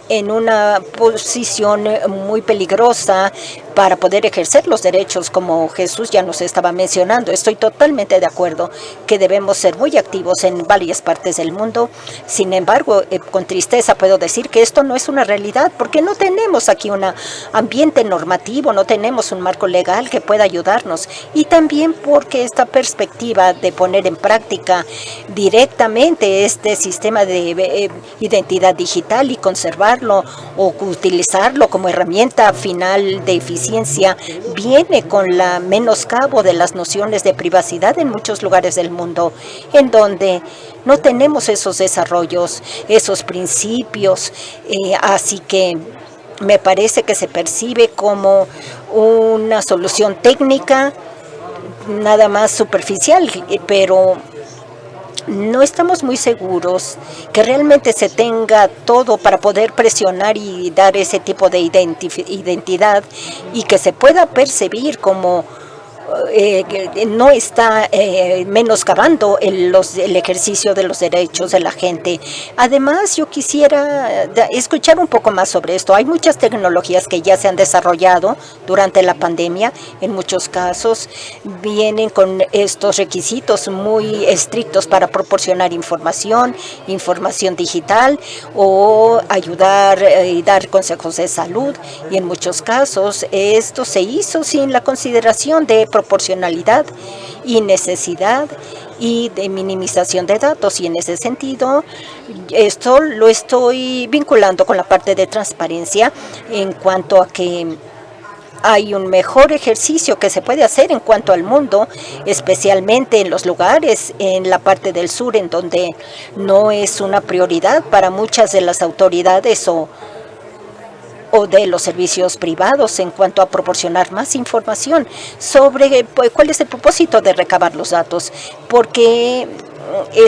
en una posición muy peligrosa para poder ejercer los derechos, como Jesús ya nos estaba mencionando. Estoy totalmente de acuerdo que debemos ser muy activos en varias partes del mundo. Sin embargo, con tristeza puedo decir que esto no es una realidad, porque no tenemos aquí un ambiente normativo, no tenemos un marco legal que pueda ayudarnos, y también porque esta perspectiva de poner en práctica directamente este sistema de identidad digital y conservarlo o utilizarlo como herramienta final de eficiencia viene con la menoscabo de las nociones de privacidad en muchos lugares del mundo, en donde no tenemos esos desarrollos, esos principios. Así que me parece que se percibe como una solución técnica nada más superficial, pero no estamos muy seguros que realmente se tenga todo para poder presionar y dar ese tipo de identidad y que se pueda percibir como no está menoscabando el ejercicio de los derechos de la gente. Además, yo quisiera escuchar un poco más sobre esto. Hay muchas tecnologías que ya se han desarrollado durante la pandemia. En muchos casos vienen con estos requisitos muy estrictos para proporcionar información digital o ayudar y dar consejos de salud. Y en muchos casos esto se hizo sin la consideración de proporcionalidad y necesidad y de minimización de datos, y en ese sentido esto lo estoy vinculando con la parte de transparencia en cuanto a que hay un mejor ejercicio que se puede hacer en cuanto al mundo, especialmente en los lugares en la parte del sur en donde no es una prioridad para muchas de las autoridades o de los servicios privados en cuanto a proporcionar más información sobre cuál es el propósito de recabar los datos, porque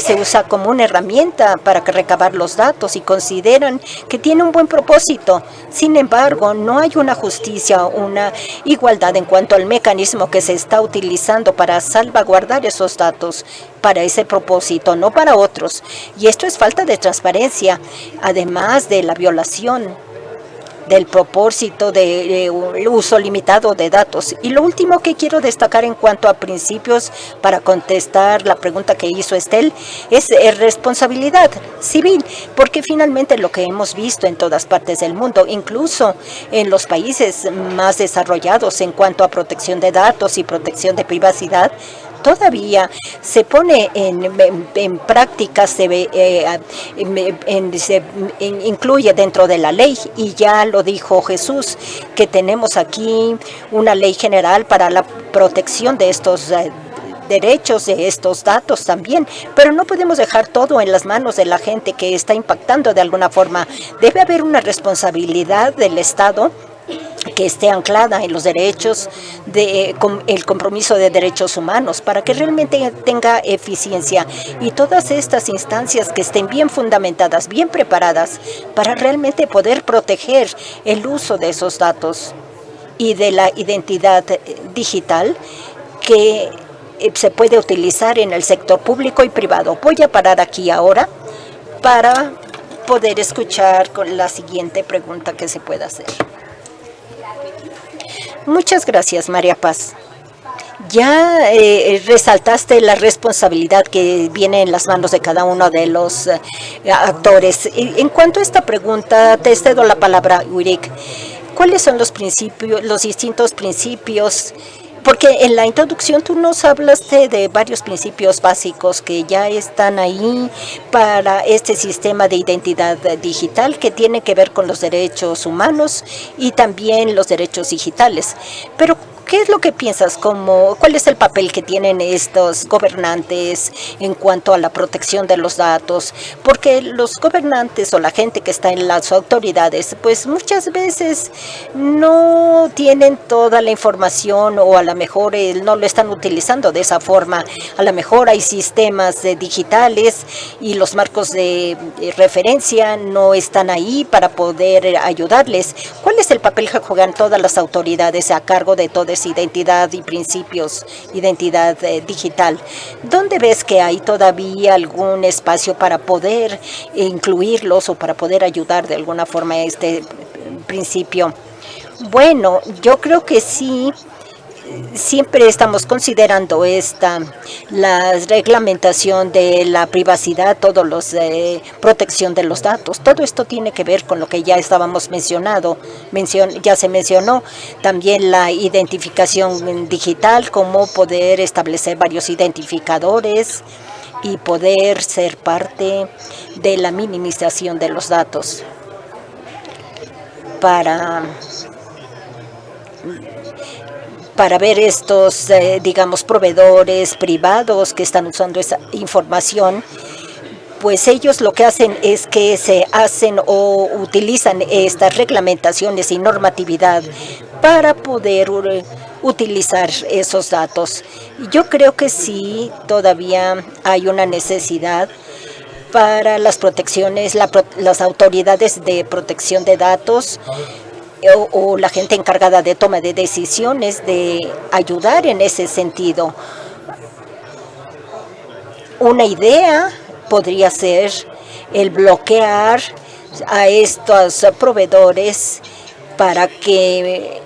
se usa como una herramienta para recabar los datos y consideran que tiene un buen propósito. Sin embargo, no hay una justicia, una igualdad en cuanto al mecanismo que se está utilizando para salvaguardar esos datos para ese propósito, no para otros. Y esto es falta de transparencia, además de la violación del propósito de uso limitado de datos. Y lo último que quiero destacar en cuanto a principios para contestar la pregunta que hizo Estel es responsabilidad civil, porque finalmente lo que hemos visto en todas partes del mundo, incluso en los países más desarrollados en cuanto a protección de datos y protección de privacidad, todavía se pone en práctica, se incluye dentro de la ley, y ya lo dijo Jesús, que tenemos aquí una ley general para la protección de estos derechos, de estos datos también, pero no podemos dejar todo en las manos de la gente que está impactando de alguna forma. Debe haber una responsabilidad del Estado que esté anclada en los derechos, el compromiso de derechos humanos, para que realmente tenga eficiencia, y todas estas instancias que estén bien fundamentadas, bien preparadas, para realmente poder proteger el uso de esos datos y de la identidad digital que se puede utilizar en el sector público y privado. Voy a parar aquí ahora para poder escuchar con la siguiente pregunta que se pueda hacer. Muchas gracias, María Paz. Ya resaltaste la responsabilidad que viene en las manos de cada uno de los actores. En cuanto a esta pregunta, te cedo la palabra, Ulrich. ¿Cuáles son los principios, los distintos principios? Porque en la introducción tú nos hablaste de varios principios básicos que ya están ahí para este sistema de identidad digital que tiene que ver con los derechos humanos y también los derechos digitales. Pero ¿qué es lo que piensas? ¿Cuál es el papel que tienen estos gobernantes en cuanto a la protección de los datos? Porque los gobernantes o la gente que está en las autoridades, pues muchas veces no tienen toda la información, o a lo mejor no lo están utilizando de esa forma. A lo mejor hay sistemas digitales y los marcos de referencia no están ahí para poder ayudarles. ¿Cuál es el papel que juegan todas las autoridades a cargo de toda esa identidad y principios, identidad digital? ¿Dónde ves que hay todavía algún espacio para poder incluirlos o para poder ayudar de alguna forma a este principio? Bueno, yo creo que sí. Siempre estamos considerando la reglamentación de la privacidad, protección de los datos. Todo esto tiene que ver con lo que ya estábamos ya se mencionó, también la identificación digital, cómo poder establecer varios identificadores y poder ser parte de la minimización de los datos para ver estos, proveedores privados que están usando esa información. Pues ellos lo que hacen es que se hacen o utilizan estas reglamentaciones y normatividad para poder utilizar esos datos. Yo creo que sí, todavía hay una necesidad para las protecciones, las autoridades de protección de datos, o la gente encargada de toma de decisiones de ayudar en ese sentido. Una idea podría ser el bloquear a estos proveedores para que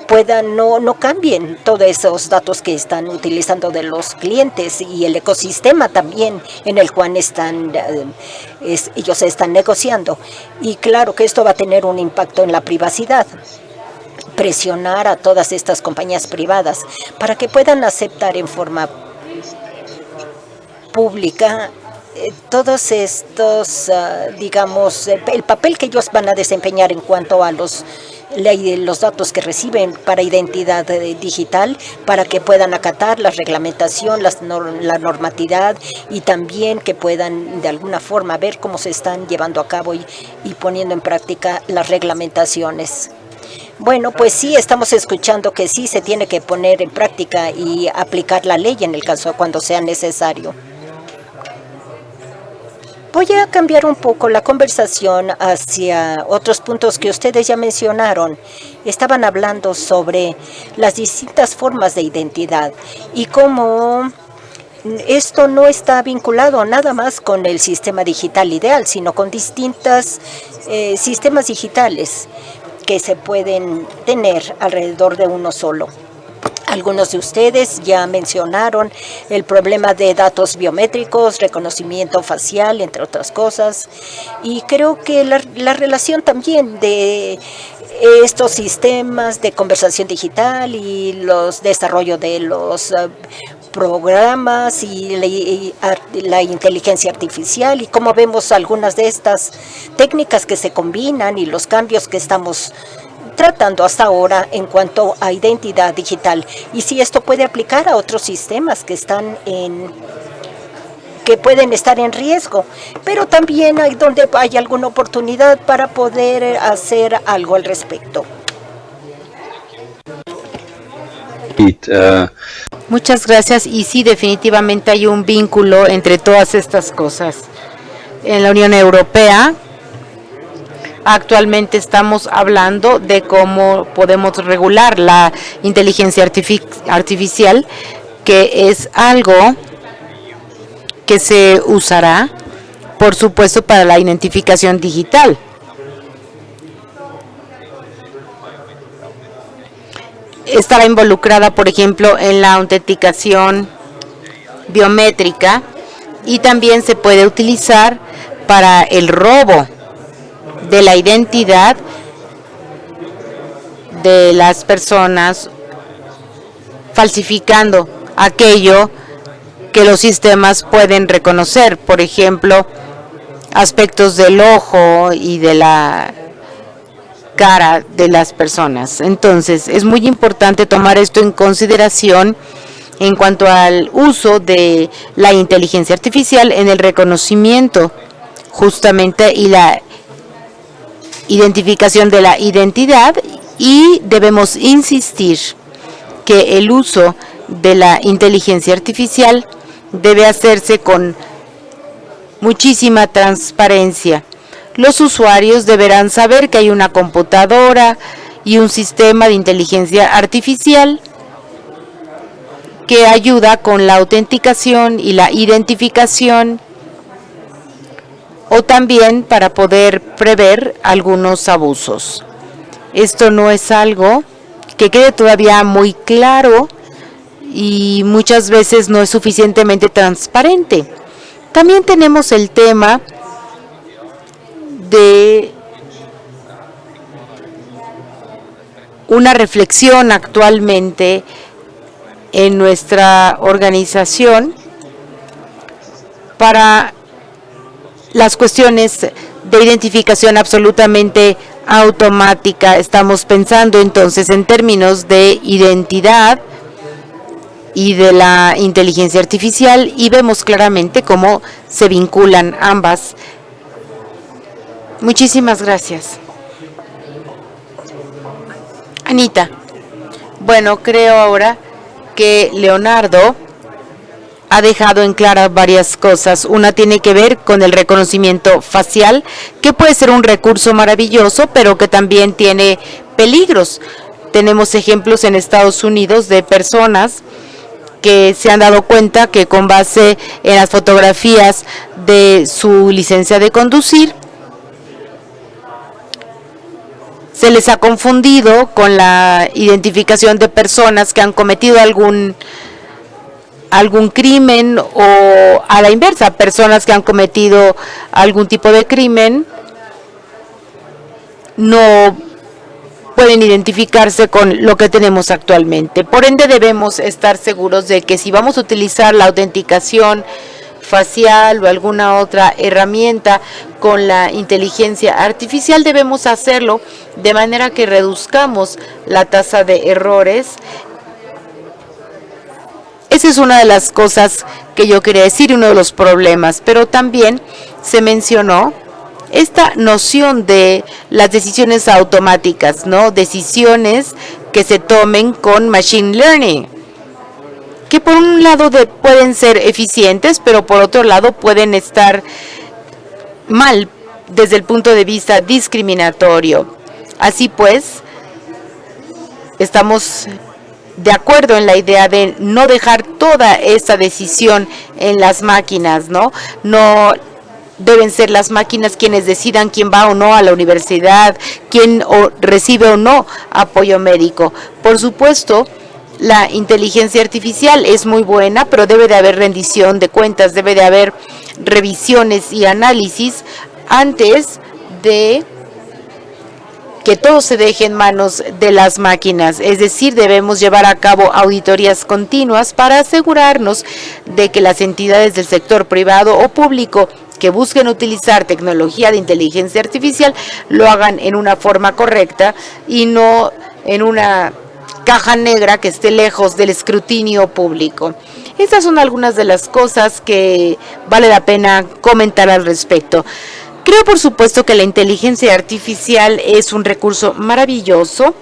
puedan no cambien todos esos datos que están utilizando de los clientes y el ecosistema también en el cual ellos están negociando. Y claro que esto va a tener un impacto en la privacidad. Presionar a todas estas compañías privadas para que puedan aceptar en forma pública todos estos, digamos, el papel que ellos van a desempeñar en cuanto a los datos que reciben para identidad digital, para que puedan acatar la reglamentación, la normatividad y también que puedan de alguna forma ver cómo se están llevando a cabo y poniendo en práctica las reglamentaciones. Bueno, pues sí, estamos escuchando que sí se tiene que poner en práctica y aplicar la ley en el caso cuando sea necesario. Voy a cambiar un poco la conversación hacia otros puntos que ustedes ya mencionaron. Estaban hablando sobre las distintas formas de identidad y cómo esto no está vinculado nada más con el sistema digital ideal, sino con distintos sistemas digitales que se pueden tener alrededor de uno solo. Algunos de ustedes ya mencionaron el problema de datos biométricos, reconocimiento facial, entre otras cosas. Y creo que la relación también de estos sistemas de conversación digital y los desarrollo de los programas y la inteligencia artificial y cómo vemos algunas de estas técnicas que se combinan y los cambios que estamos tratando hasta ahora en cuanto a identidad digital y si esto puede aplicar a otros sistemas que pueden estar en riesgo, pero también hay donde hay alguna oportunidad para poder hacer algo al respecto. Muchas gracias. Y sí, definitivamente hay un vínculo entre todas estas cosas. En la Unión Europea actualmente estamos hablando de cómo podemos regular la inteligencia artificial, que es algo que se usará, por supuesto, para la identificación digital. Estará involucrada, por ejemplo, en la autenticación biométrica y también se puede utilizar para el robo de la identidad de las personas, falsificando aquello que los sistemas pueden reconocer, por ejemplo, aspectos del ojo y de la cara de las personas. Entonces, es muy importante tomar esto en consideración en cuanto al uso de la inteligencia artificial en el reconocimiento justamente y la identificación de la identidad, y debemos insistir que el uso de la inteligencia artificial debe hacerse con muchísima transparencia. Los usuarios deberán saber que hay una computadora y un sistema de inteligencia artificial que ayuda con la autenticación y la identificación, o también para poder prever algunos abusos. Esto no es algo que quede todavía muy claro y muchas veces no es suficientemente transparente. También tenemos el tema de una reflexión actualmente en nuestra organización para las cuestiones de identificación absolutamente automática. Estamos pensando entonces en términos de identidad y de la inteligencia artificial y vemos claramente cómo se vinculan ambas. Muchísimas gracias. Anita. Bueno, creo ahora que Leonardo ha dejado en clara varias cosas. Una tiene que ver con el reconocimiento facial, que puede ser un recurso maravilloso, pero que también tiene peligros. Tenemos ejemplos en Estados Unidos de personas que se han dado cuenta que con base en las fotografías de su licencia de conducir, se les ha confundido con la identificación de personas que han cometido algún crimen, o a la inversa, personas que han cometido algún tipo de crimen no pueden identificarse con lo que tenemos actualmente. Por ende, debemos estar seguros de que si vamos a utilizar la autenticación facial o alguna otra herramienta con la inteligencia artificial, debemos hacerlo de manera que reduzcamos la tasa de errores. Esa es una de las cosas que yo quería decir, uno de los problemas, pero también se mencionó esta noción de las decisiones automáticas, ¿no? Decisiones que se tomen con machine learning, que por un lado pueden ser eficientes, pero por otro lado pueden estar mal desde el punto de vista discriminatorio. Así pues, estamos de acuerdo en la idea de no dejar toda esta decisión en las máquinas, ¿no? No deben ser las máquinas quienes decidan quién va o no a la universidad, quién recibe o no apoyo médico. Por supuesto, la inteligencia artificial es muy buena, pero debe de haber rendición de cuentas, debe de haber revisiones y análisis antes de que todo se deje en manos de las máquinas. Es decir, debemos llevar a cabo auditorías continuas para asegurarnos de que las entidades del sector privado o público que busquen utilizar tecnología de inteligencia artificial lo hagan en una forma correcta y no en una caja negra que esté lejos del escrutinio público. Estas son algunas de las cosas que vale la pena comentar al respecto. Creo, por supuesto, que la inteligencia artificial es un recurso maravilloso,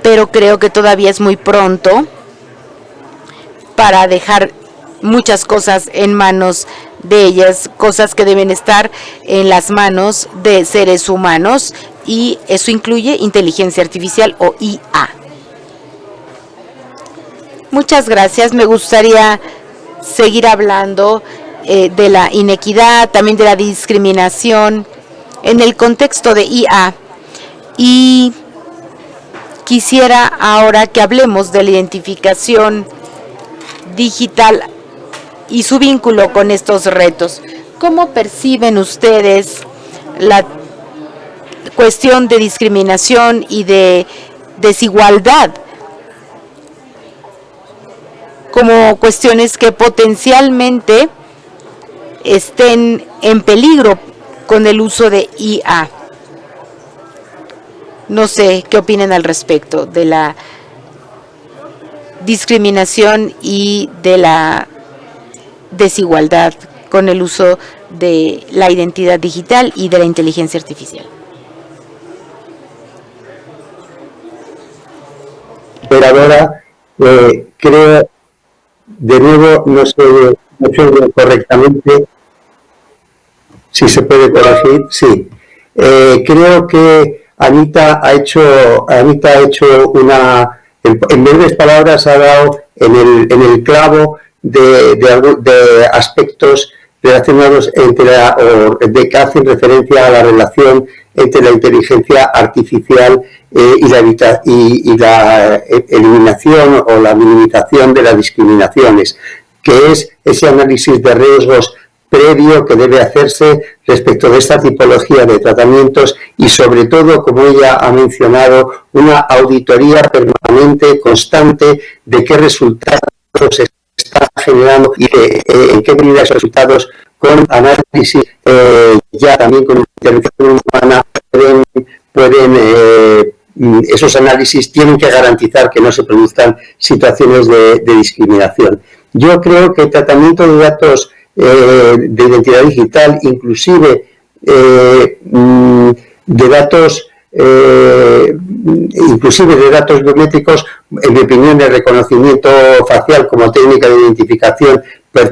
pero creo que todavía es muy pronto para dejar muchas cosas en manos de ellas, cosas que deben estar en las manos de seres humanos, y eso incluye inteligencia artificial o IA. Muchas gracias. Me gustaría seguir hablando de la inequidad, también de la discriminación en el contexto de IA. Y quisiera ahora que hablemos de la identificación digital y su vínculo con estos retos. ¿Cómo perciben ustedes la cuestión de discriminación y de desigualdad como cuestiones que potencialmente estén en peligro con el uso de IA? No sé qué opinan al respecto de la discriminación y de la desigualdad con el uso de la identidad digital y de la inteligencia artificial. Operadora, creo, de nuevo, no sé correctamente si se puede corregir. Sí, creo que Anita ha hecho una, en breves palabras, ha dado en el clavo de aspectos relacionados de que hacen referencia a la relación entre la inteligencia artificial y la eliminación o la minimización de las discriminaciones, que es ese análisis de riesgos previo que debe hacerse respecto de esta tipología de tratamientos y, sobre todo, como ella ha mencionado, una auditoría permanente, constante, de qué resultados se están generando y en qué medida esos resultados, con análisis ya también con intervención humana, esos análisis tienen que garantizar que no se produzcan situaciones de discriminación. Yo creo que el tratamiento de datos de identidad digital, inclusive de datos inclusive de datos biométricos, en mi opinión, el reconocimiento facial como técnica de identificación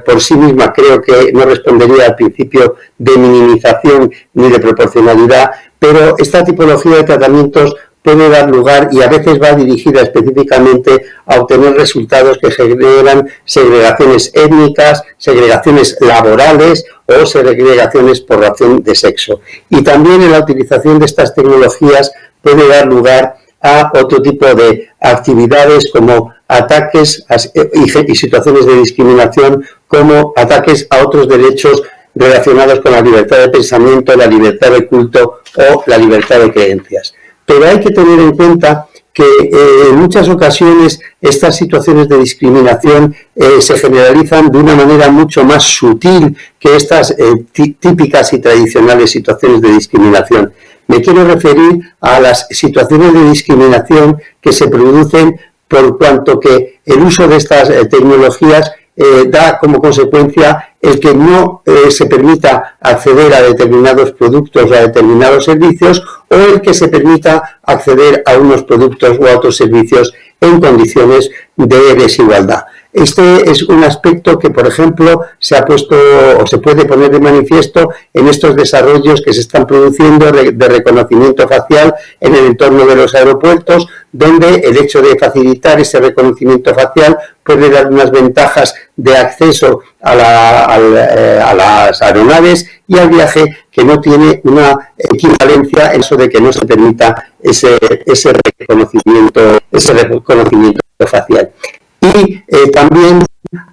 por sí misma creo que no respondería al principio de minimización ni de proporcionalidad, pero esta tipología de tratamientos puede dar lugar y a veces va dirigida específicamente a obtener resultados que generan segregaciones étnicas, segregaciones laborales o segregaciones por razón de sexo. Y también en la utilización de estas tecnologías puede dar lugar a otro tipo de actividades como ataques y situaciones de discriminación, como ataques a otros derechos relacionados con la libertad de pensamiento, la libertad de culto o la libertad de creencias. Pero hay que tener en cuenta que en muchas ocasiones estas situaciones de discriminación se generalizan de una manera mucho más sutil que estas típicas y tradicionales situaciones de discriminación. Me quiero referir a las situaciones de discriminación que se producen por cuanto que el uso de estas tecnologías da como consecuencia el que no se permita acceder a determinados productos o a determinados servicios, o el que se permita acceder a unos productos o a otros servicios en condiciones de desigualdad. Este es un aspecto que, por ejemplo, se ha puesto o se puede poner de manifiesto en estos desarrollos que se están produciendo de reconocimiento facial en el entorno de los aeropuertos, donde el hecho de facilitar ese reconocimiento facial puede dar unas ventajas de acceso a las aeronaves y al viaje que no tiene una equivalencia en eso de que no se permita ese reconocimiento facial. Y también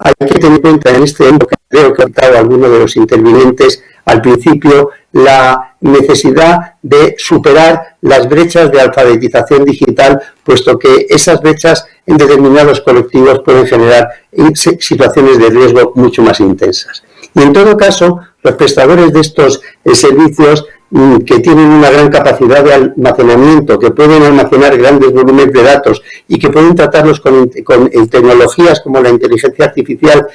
hay que tener en cuenta en este ejemplo, que creo que ha citado alguno de los intervinientes al principio, la necesidad de superar las brechas de alfabetización digital, puesto que esas brechas en determinados colectivos pueden generar situaciones de riesgo mucho más intensas. Y en todo caso, los prestadores de estos servicios que tienen una gran capacidad de almacenamiento, que pueden almacenar grandes volúmenes de datos y que pueden tratarlos con tecnologías como la inteligencia artificial,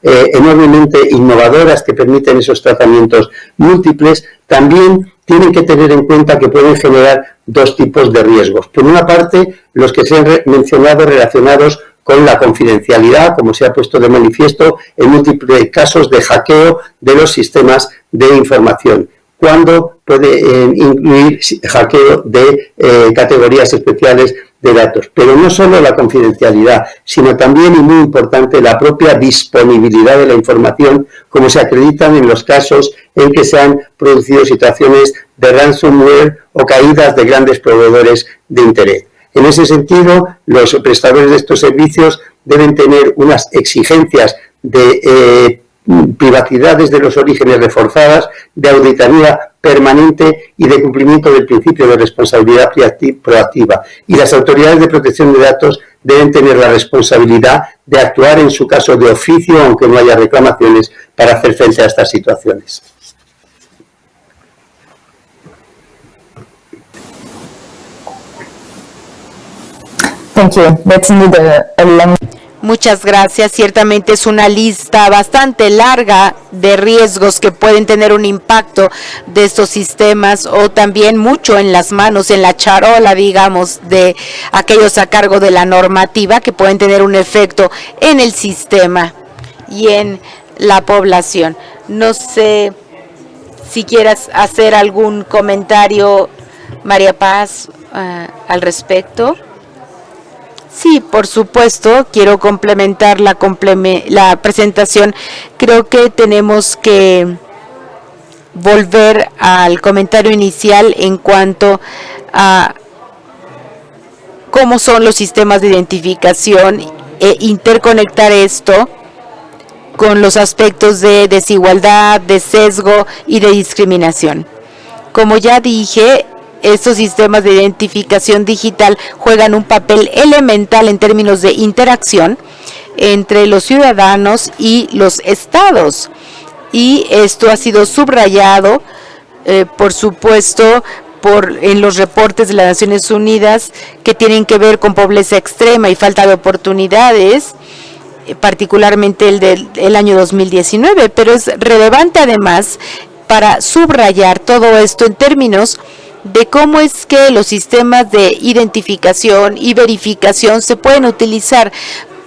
enormemente innovadoras que permiten esos tratamientos múltiples, también tienen que tener en cuenta que pueden generar dos tipos de riesgos. Por una parte, los que se han mencionado relacionados con la confidencialidad, como se ha puesto de manifiesto en múltiples casos de hackeo de los sistemas de información, cuando puede incluir hackeo de categorías especiales de datos. Pero no solo la confidencialidad, sino también, y muy importante, la propia disponibilidad de la información, como se acreditan en los casos en que se han producido situaciones de ransomware o caídas de grandes proveedores de Internet. En ese sentido, los prestadores de estos servicios deben tener unas exigencias de privacidades de los orígenes reforzadas, de auditoría permanente y de cumplimiento del principio de responsabilidad proactiva. Y las autoridades de protección de datos deben tener la responsabilidad de actuar en su caso de oficio, aunque no haya reclamaciones, para hacer frente a estas situaciones. Thank you. That's indeed a long. Muchas gracias. Ciertamente es una lista bastante larga de riesgos que pueden tener un impacto de estos sistemas, o también mucho en las manos, en la charola, digamos, de aquellos a cargo de la normativa, que pueden tener un efecto en el sistema y en la población. No sé si quieras hacer algún comentario, María Paz, al respecto. Sí, por supuesto, quiero complementar la presentación. Creo que tenemos que volver al comentario inicial en cuanto a cómo son los sistemas de identificación e interconectar esto con los aspectos de desigualdad, de sesgo y de discriminación. Como ya dije, estos sistemas de identificación digital juegan un papel elemental en términos de interacción entre los ciudadanos y los estados. Y esto ha sido subrayado, por supuesto, en los reportes de las Naciones Unidas que tienen que ver con pobreza extrema y falta de oportunidades, particularmente el del año 2019. Pero es relevante además para subrayar todo esto en términos de cómo es que los sistemas de identificación y verificación se pueden utilizar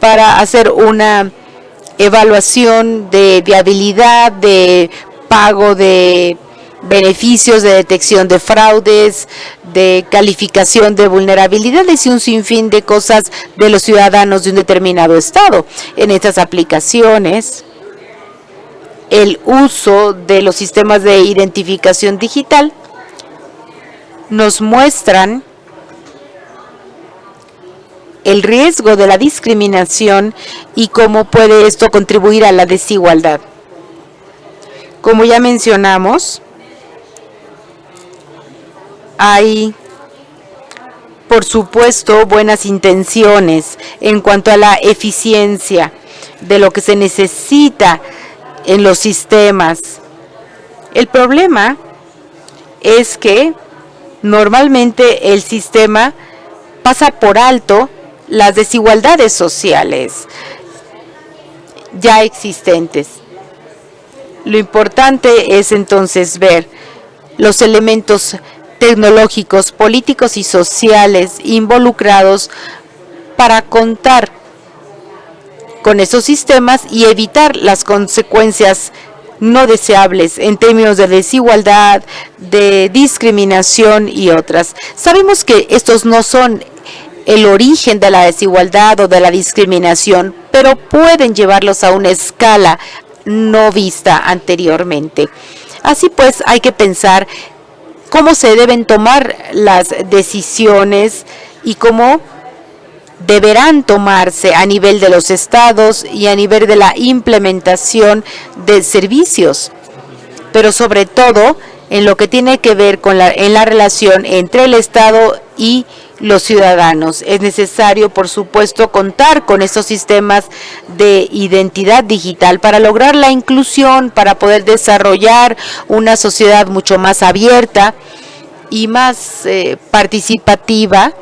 para hacer una evaluación de viabilidad, de pago de beneficios, de detección de fraudes, de calificación de vulnerabilidades y un sinfín de cosas de los ciudadanos de un determinado estado. En estas aplicaciones, el uso de los sistemas de identificación digital nos muestran el riesgo de la discriminación y cómo puede esto contribuir a la desigualdad. Como ya mencionamos, hay, por supuesto, buenas intenciones en cuanto a la eficiencia de lo que se necesita en los sistemas. El problema es que normalmente el sistema pasa por alto las desigualdades sociales ya existentes. Lo importante es entonces ver los elementos tecnológicos, políticos y sociales involucrados para contar con esos sistemas y evitar las consecuencias no deseables en términos de desigualdad, de discriminación y otras. Sabemos que estos no son el origen de la desigualdad o de la discriminación, pero pueden llevarlos a una escala no vista anteriormente. Así pues, hay que pensar cómo se deben tomar las decisiones y cómo deberán tomarse a nivel de los estados y a nivel de la implementación de servicios, pero sobre todo en lo que tiene que ver con en la relación entre el Estado y los ciudadanos. Es necesario, por supuesto, contar con estos sistemas de identidad digital para lograr la inclusión, para poder desarrollar una sociedad mucho más abierta y más participativa,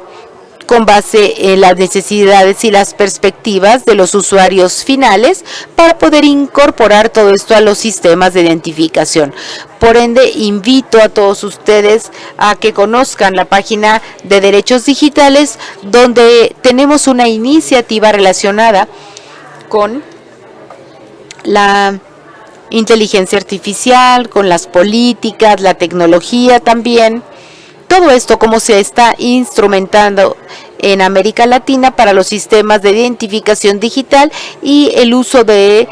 con base en las necesidades y las perspectivas de los usuarios finales para poder incorporar todo esto a los sistemas de identificación. Por ende, invito a todos ustedes a que conozcan la página de Derechos Digitales, donde tenemos una iniciativa relacionada con la inteligencia artificial, con las políticas, la tecnología también. Todo esto cómo se está instrumentando en América Latina para los sistemas de identificación digital y el uso de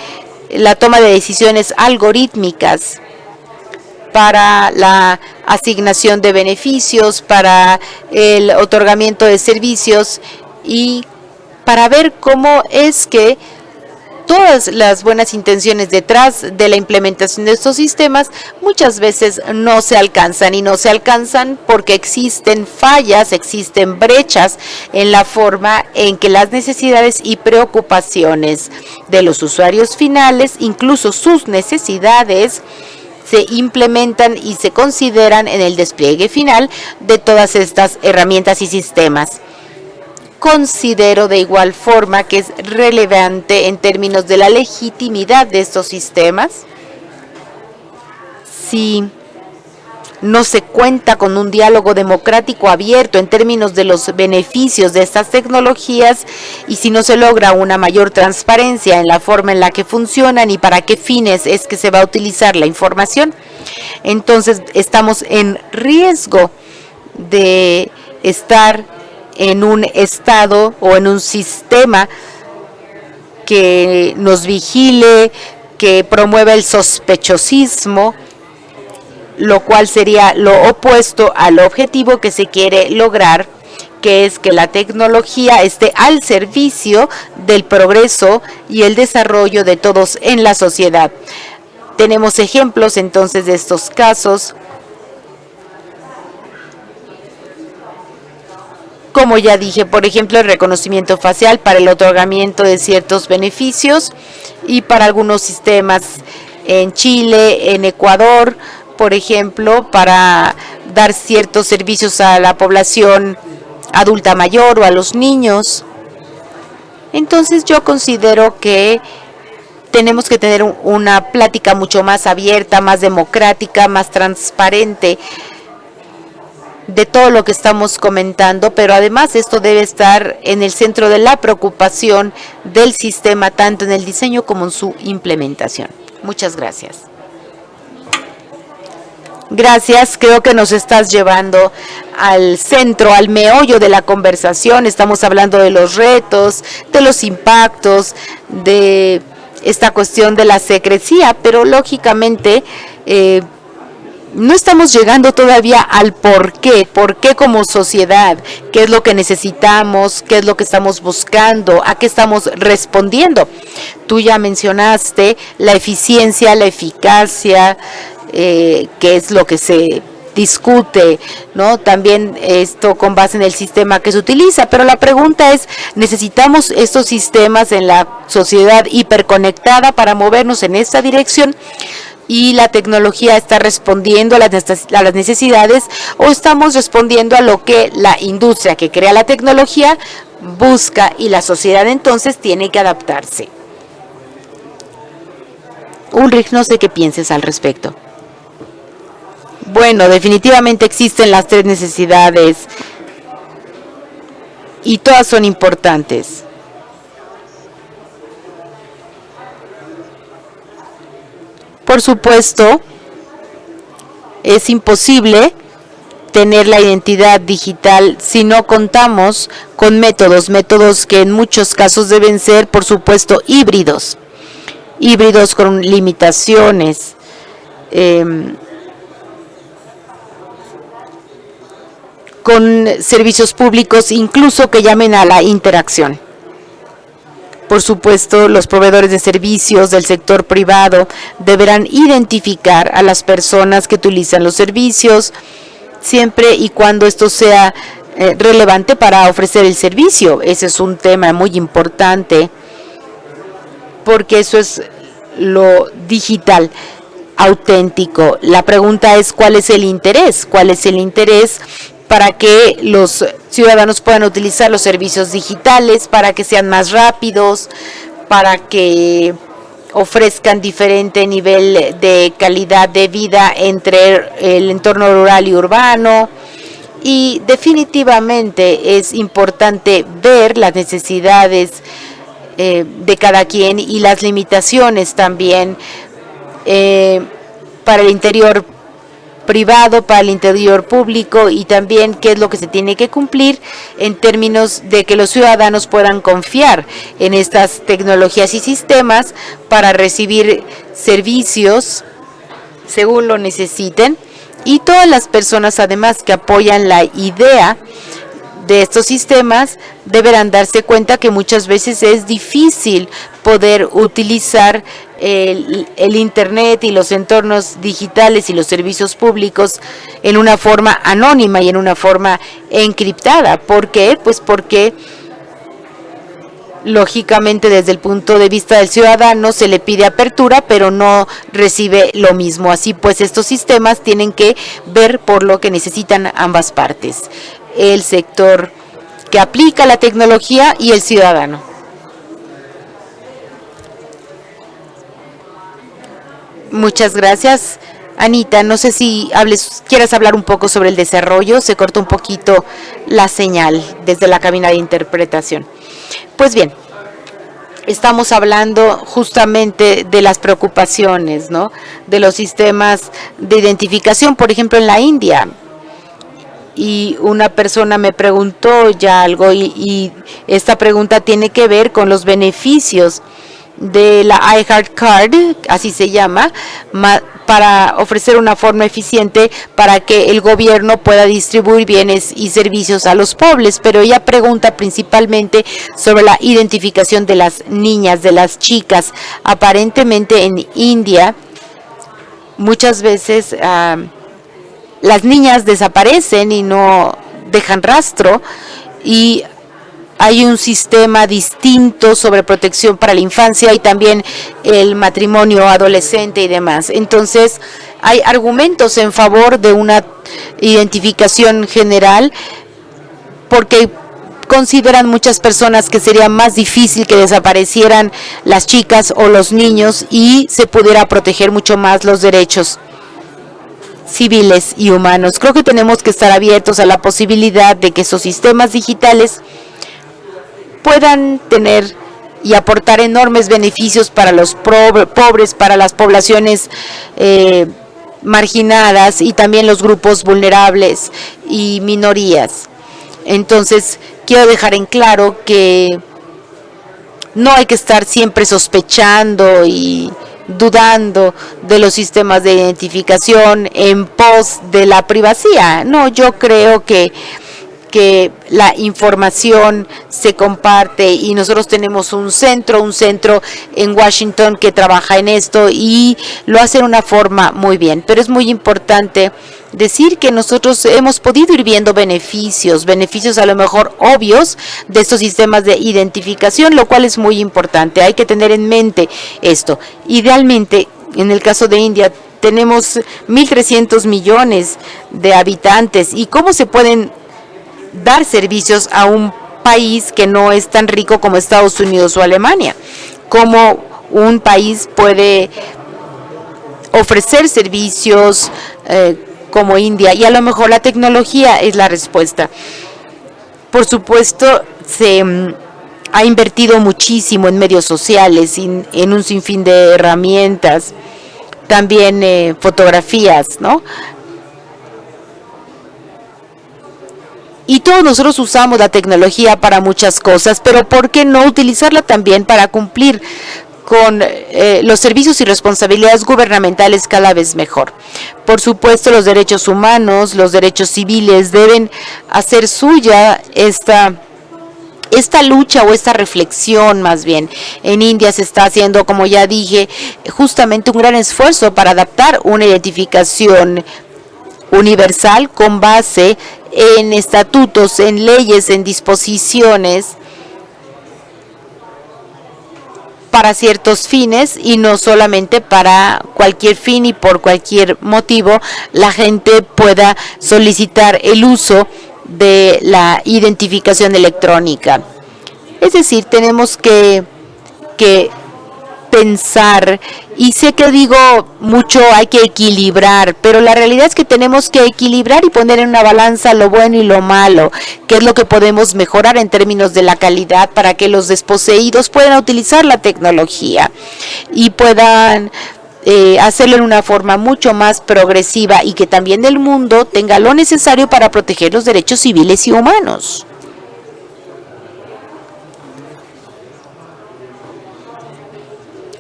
la toma de decisiones algorítmicas para la asignación de beneficios, para el otorgamiento de servicios y para ver cómo es que todas las buenas intenciones detrás de la implementación de estos sistemas muchas veces no se alcanzan, y no se alcanzan porque existen fallas, existen brechas en la forma en que las necesidades y preocupaciones de los usuarios finales, incluso sus necesidades, se implementan y se consideran en el despliegue final de todas estas herramientas y sistemas. Considero de igual forma que es relevante en términos de la legitimidad de estos sistemas. Si no se cuenta con un diálogo democrático abierto en términos de los beneficios de estas tecnologías y si no se logra una mayor transparencia en la forma en la que funcionan y para qué fines es que se va a utilizar la información, entonces estamos en riesgo de estar en un estado o en un sistema que nos vigile, que promueva el sospechosismo, lo cual sería lo opuesto al objetivo que se quiere lograr, que es que la tecnología esté al servicio del progreso y el desarrollo de todos en la sociedad. Tenemos ejemplos entonces de estos casos. Como ya dije, por ejemplo, el reconocimiento facial para el otorgamiento de ciertos beneficios y para algunos sistemas en Chile, en Ecuador, por ejemplo, para dar ciertos servicios a la población adulta mayor o a los niños. Entonces yo considero que tenemos que tener una plática mucho más abierta, más democrática, más transparente de todo lo que estamos comentando, pero además esto debe estar en el centro de la preocupación del sistema, tanto en el diseño como en su implementación. Muchas gracias. Gracias, creo que nos estás llevando al centro, al meollo de la conversación. Estamos hablando de los retos, de los impactos, de esta cuestión de la secrecía, pero lógicamente no estamos llegando todavía al por qué como sociedad, qué es lo que necesitamos, qué es lo que estamos buscando, a qué estamos respondiendo. Tú ya mencionaste la eficiencia, la eficacia, que es lo que se discute, ¿no? También esto con base en el sistema que se utiliza, pero la pregunta es, ¿necesitamos estos sistemas en la sociedad hiperconectada para movernos en esta dirección? ¿Y la tecnología está respondiendo a las necesidades o estamos respondiendo a lo que la industria que crea la tecnología busca y la sociedad entonces tiene que adaptarse? Ulrich, no sé qué pienses al respecto. Bueno, definitivamente existen las tres necesidades y todas son importantes. Por supuesto, es imposible tener la identidad digital si no contamos con métodos que en muchos casos deben ser, por supuesto, híbridos con limitaciones, con servicios públicos incluso que llamen a la interacción. Por supuesto, los proveedores de servicios del sector privado deberán identificar a las personas que utilizan los servicios siempre y cuando esto sea relevante para ofrecer el servicio. Ese es un tema muy importante porque eso es lo digital auténtico. La pregunta es ¿cuál es el interés? ¿Cuál es el interés para que los ciudadanos puedan utilizar los servicios digitales, para que sean más rápidos, para que ofrezcan diferente nivel de calidad de vida entre el entorno rural y urbano? Y definitivamente es importante ver las necesidades de cada quien y las limitaciones también para el interior privado, para el interior público y también qué es lo que se tiene que cumplir en términos de que los ciudadanos puedan confiar en estas tecnologías y sistemas para recibir servicios según lo necesiten. Y todas las personas además que apoyan la idea de estos sistemas deberán darse cuenta que muchas veces es difícil poder utilizar el Internet y los entornos digitales y los servicios públicos en una forma anónima y en una forma encriptada. ¿Por qué? Pues porque lógicamente desde el punto de vista del ciudadano se le pide apertura, pero no recibe lo mismo. Así pues, estos sistemas tienen que ver por lo que necesitan ambas partes, el sector que aplica la tecnología y el ciudadano. Muchas gracias, Anita. No sé si quieras hablar un poco sobre el desarrollo. Se cortó un poquito la señal desde la cabina de interpretación. Pues bien, estamos hablando justamente de las preocupaciones, ¿no? De los sistemas de identificación, por ejemplo, en la India. Y una persona me preguntó ya algo y esta pregunta tiene que ver con los beneficios de la iHeart Card, así se llama, para ofrecer una forma eficiente para que el gobierno pueda distribuir bienes y servicios a los pobres. Pero ella pregunta principalmente sobre la identificación de las niñas, de las chicas. Aparentemente en India muchas veces las niñas desaparecen y no dejan rastro, y hay un sistema distinto sobre protección para la infancia y también el matrimonio adolescente y demás. Entonces, hay argumentos en favor de una identificación general porque consideran muchas personas que sería más difícil que desaparecieran las chicas o los niños y se pudiera proteger mucho más los derechos. civiles y humanos. Creo que tenemos que estar abiertos a la posibilidad de que esos sistemas digitales puedan tener y aportar enormes beneficios para los pobres, para las poblaciones marginadas y también los grupos vulnerables y minorías. Entonces, quiero dejar en claro que no hay que estar siempre sospechando y dudando de los sistemas de identificación en pos de la privacidad. No, yo creo que la información se comparte y nosotros tenemos un centro en Washington que trabaja en esto y lo hace de una forma muy bien. Pero es muy importante decir que nosotros hemos podido ir viendo beneficios a lo mejor obvios de estos sistemas de identificación, lo cual es muy importante. Hay que tener en mente esto. Idealmente, en el caso de India, tenemos 1.300 millones de habitantes y cómo se pueden dar servicios a un país que no es tan rico como Estados Unidos o Alemania. Cómo un país puede ofrecer servicios como India, y a lo mejor la tecnología es la respuesta. Por supuesto, se ha invertido muchísimo en medios sociales, en un sinfín de herramientas, también fotografías, ¿no? Y todos nosotros usamos la tecnología para muchas cosas, pero ¿por qué no utilizarla también para cumplir con los servicios y responsabilidades gubernamentales cada vez mejor? Por supuesto, los derechos humanos, los derechos civiles deben hacer suya esta lucha o esta reflexión más bien. En India se está haciendo, como ya dije, justamente un gran esfuerzo para adaptar una identificación universal con base en estatutos, en leyes, en disposiciones para ciertos fines y no solamente para cualquier fin y por cualquier motivo la gente pueda solicitar el uso de la identificación electrónica. Es decir, tenemos que pensar, y sé que digo mucho hay que equilibrar, pero la realidad es que tenemos que equilibrar y poner en una balanza lo bueno y lo malo, qué es lo que podemos mejorar en términos de la calidad para que los desposeídos puedan utilizar la tecnología y puedan hacerlo en una forma mucho más progresiva y que también el mundo tenga lo necesario para proteger los derechos civiles y humanos.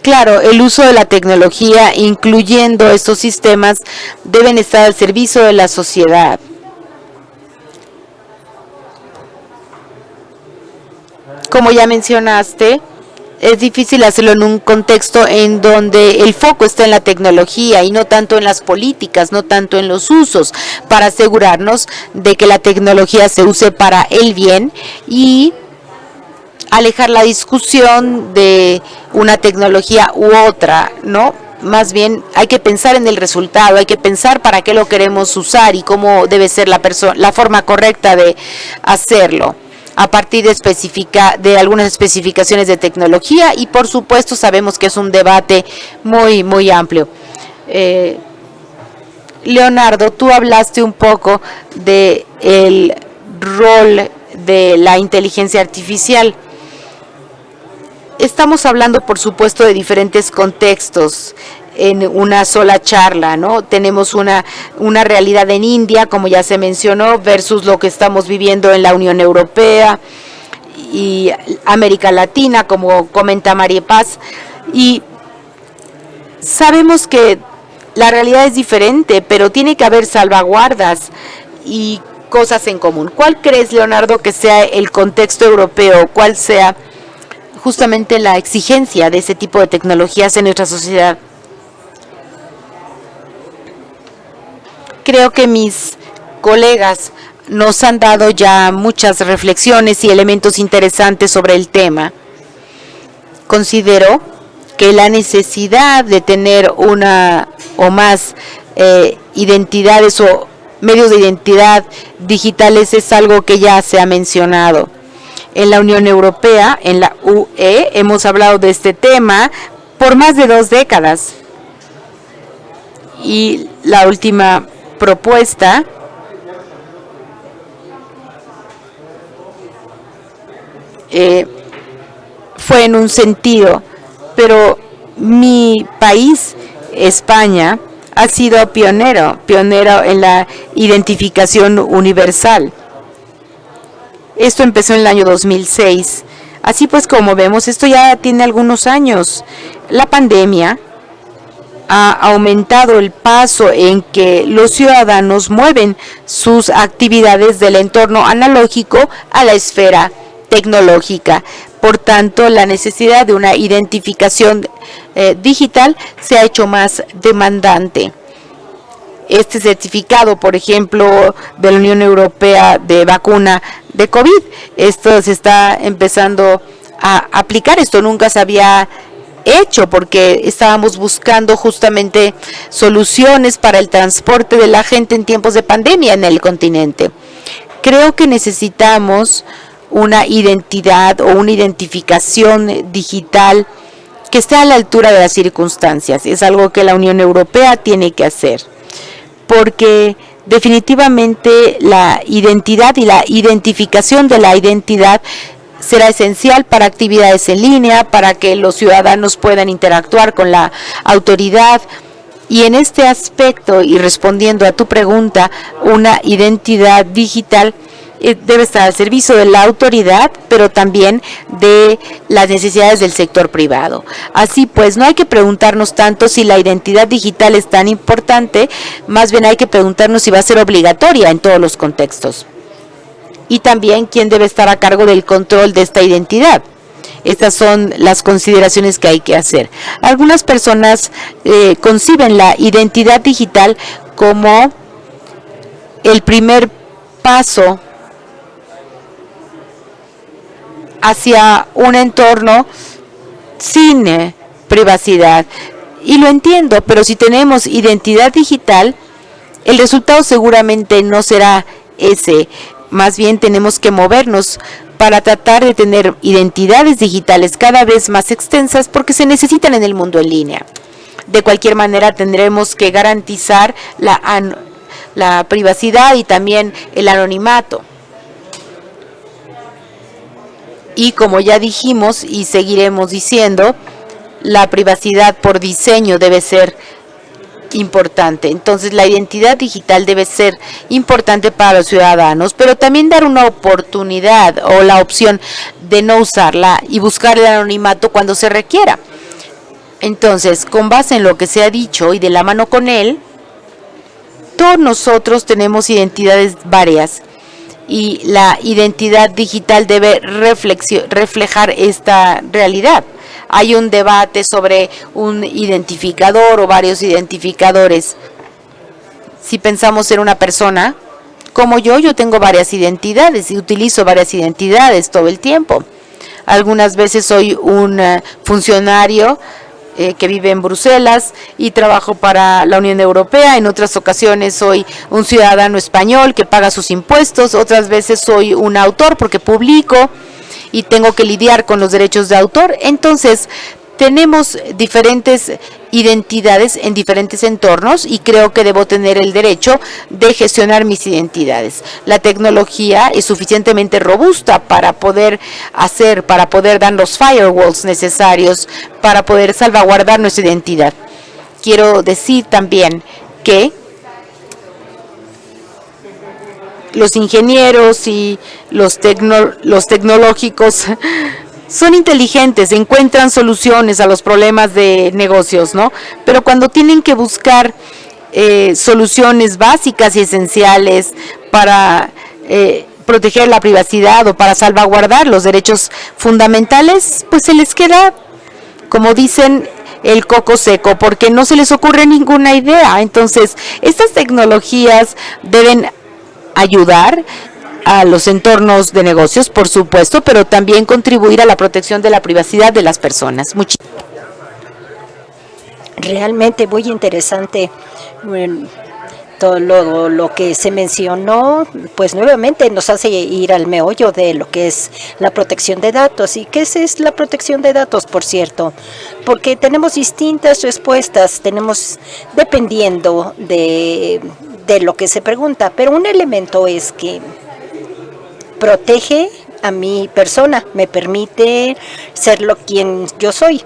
Claro, el uso de la tecnología, incluyendo estos sistemas, deben estar al servicio de la sociedad. Como ya mencionaste, es difícil hacerlo en un contexto en donde el foco está en la tecnología y no tanto en las políticas, no tanto en los usos, para asegurarnos de que la tecnología se use para el bien y alejar la discusión de una tecnología u otra, ¿no? Más bien hay que pensar en el resultado, hay que pensar para qué lo queremos usar y cómo debe ser la forma correcta de hacerlo, a partir de algunas especificaciones de tecnología y por supuesto sabemos que es un debate muy, muy amplio. Leonardo, tú hablaste un poco del rol de la inteligencia artificial. Estamos hablando, por supuesto, de diferentes contextos en una sola charla, ¿no? Tenemos una realidad en India, como ya se mencionó, versus lo que estamos viviendo en la Unión Europea y América Latina, como comenta María Paz. Y sabemos que la realidad es diferente, pero tiene que haber salvaguardas y cosas en común. ¿Cuál crees, Leonardo, que sea el contexto europeo? ¿Cuál sea justamente la exigencia de ese tipo de tecnologías en nuestra sociedad? Creo que mis colegas nos han dado ya muchas reflexiones y elementos interesantes sobre el tema. Considero que la necesidad de tener una o más identidades o medios de identidad digitales es algo que ya se ha mencionado. En la Unión Europea, en la UE, hemos hablado de este tema por más de 2 décadas. Y la última propuesta fue en un sentido, pero mi país, España, ha sido pionero en la identificación universal. Esto empezó en el año 2006. Así pues, como vemos, esto ya tiene algunos años. La pandemia ha aumentado el paso en que los ciudadanos mueven sus actividades del entorno analógico a la esfera tecnológica. Por tanto, la necesidad de una identificación digital se ha hecho más demandante. Este certificado, por ejemplo, de la Unión Europea de vacuna de COVID, esto se está empezando a aplicar. Esto nunca se había hecho porque estábamos buscando justamente soluciones para el transporte de la gente en tiempos de pandemia en el continente. Creo que necesitamos una identidad o una identificación digital que esté a la altura de las circunstancias. Es algo que la Unión Europea tiene que hacer, porque definitivamente la identidad y la identificación de la identidad será esencial para actividades en línea, para que los ciudadanos puedan interactuar con la autoridad. Y en este aspecto, y respondiendo a tu pregunta, una identidad digital debe estar al servicio de la autoridad, pero también de las necesidades del sector privado. Así pues, no hay que preguntarnos tanto si la identidad digital es tan importante, más bien hay que preguntarnos si va a ser obligatoria en todos los contextos. Y también quién debe estar a cargo del control de esta identidad. Estas son las consideraciones que hay que hacer. Algunas personas conciben la identidad digital como el primer paso hacia un entorno sin privacidad. Y lo entiendo, pero si tenemos identidad digital, el resultado seguramente no será ese. Más bien tenemos que movernos para tratar de tener identidades digitales cada vez más extensas porque se necesitan en el mundo en línea. De cualquier manera tendremos que garantizar la privacidad y también el anonimato. Y como ya dijimos y seguiremos diciendo, la privacidad por diseño debe ser importante. Entonces, la identidad digital debe ser importante para los ciudadanos, pero también dar una oportunidad o la opción de no usarla y buscar el anonimato cuando se requiera. Entonces, con base en lo que se ha dicho y de la mano con él, todos nosotros tenemos identidades varias. Y la identidad digital debe reflejar esta realidad. Hay un debate sobre un identificador o varios identificadores. Si pensamos en una persona, como yo tengo varias identidades y utilizo varias identidades todo el tiempo. Algunas veces soy un funcionario que vive en Bruselas y trabajo para la Unión Europea. En otras ocasiones soy un ciudadano español que paga sus impuestos. Otras veces soy un autor porque publico y tengo que lidiar con los derechos de autor. Entonces, tenemos diferentes identidades en diferentes entornos y creo que debo tener el derecho de gestionar mis identidades. La tecnología es suficientemente robusta para poder dar los firewalls necesarios para poder salvaguardar nuestra identidad. Quiero decir también que los ingenieros y los tecnológicos son inteligentes, encuentran soluciones a los problemas de negocios, ¿no? Pero cuando tienen que buscar soluciones básicas y esenciales para proteger la privacidad o para salvaguardar los derechos fundamentales, pues se les queda, como dicen, el coco seco, porque no se les ocurre ninguna idea. Entonces, estas tecnologías deben ayudar a los entornos de negocios, por supuesto, pero también contribuir a la protección de la privacidad de las personas. Realmente muy interesante todo lo que se mencionó, pues nuevamente nos hace ir al meollo de lo que es la protección de datos. ¿Y qué es la protección de datos, por cierto? Porque tenemos distintas respuestas, dependiendo de de lo que se pregunta, pero un elemento es que protege a mi persona, me permite ser quien yo soy.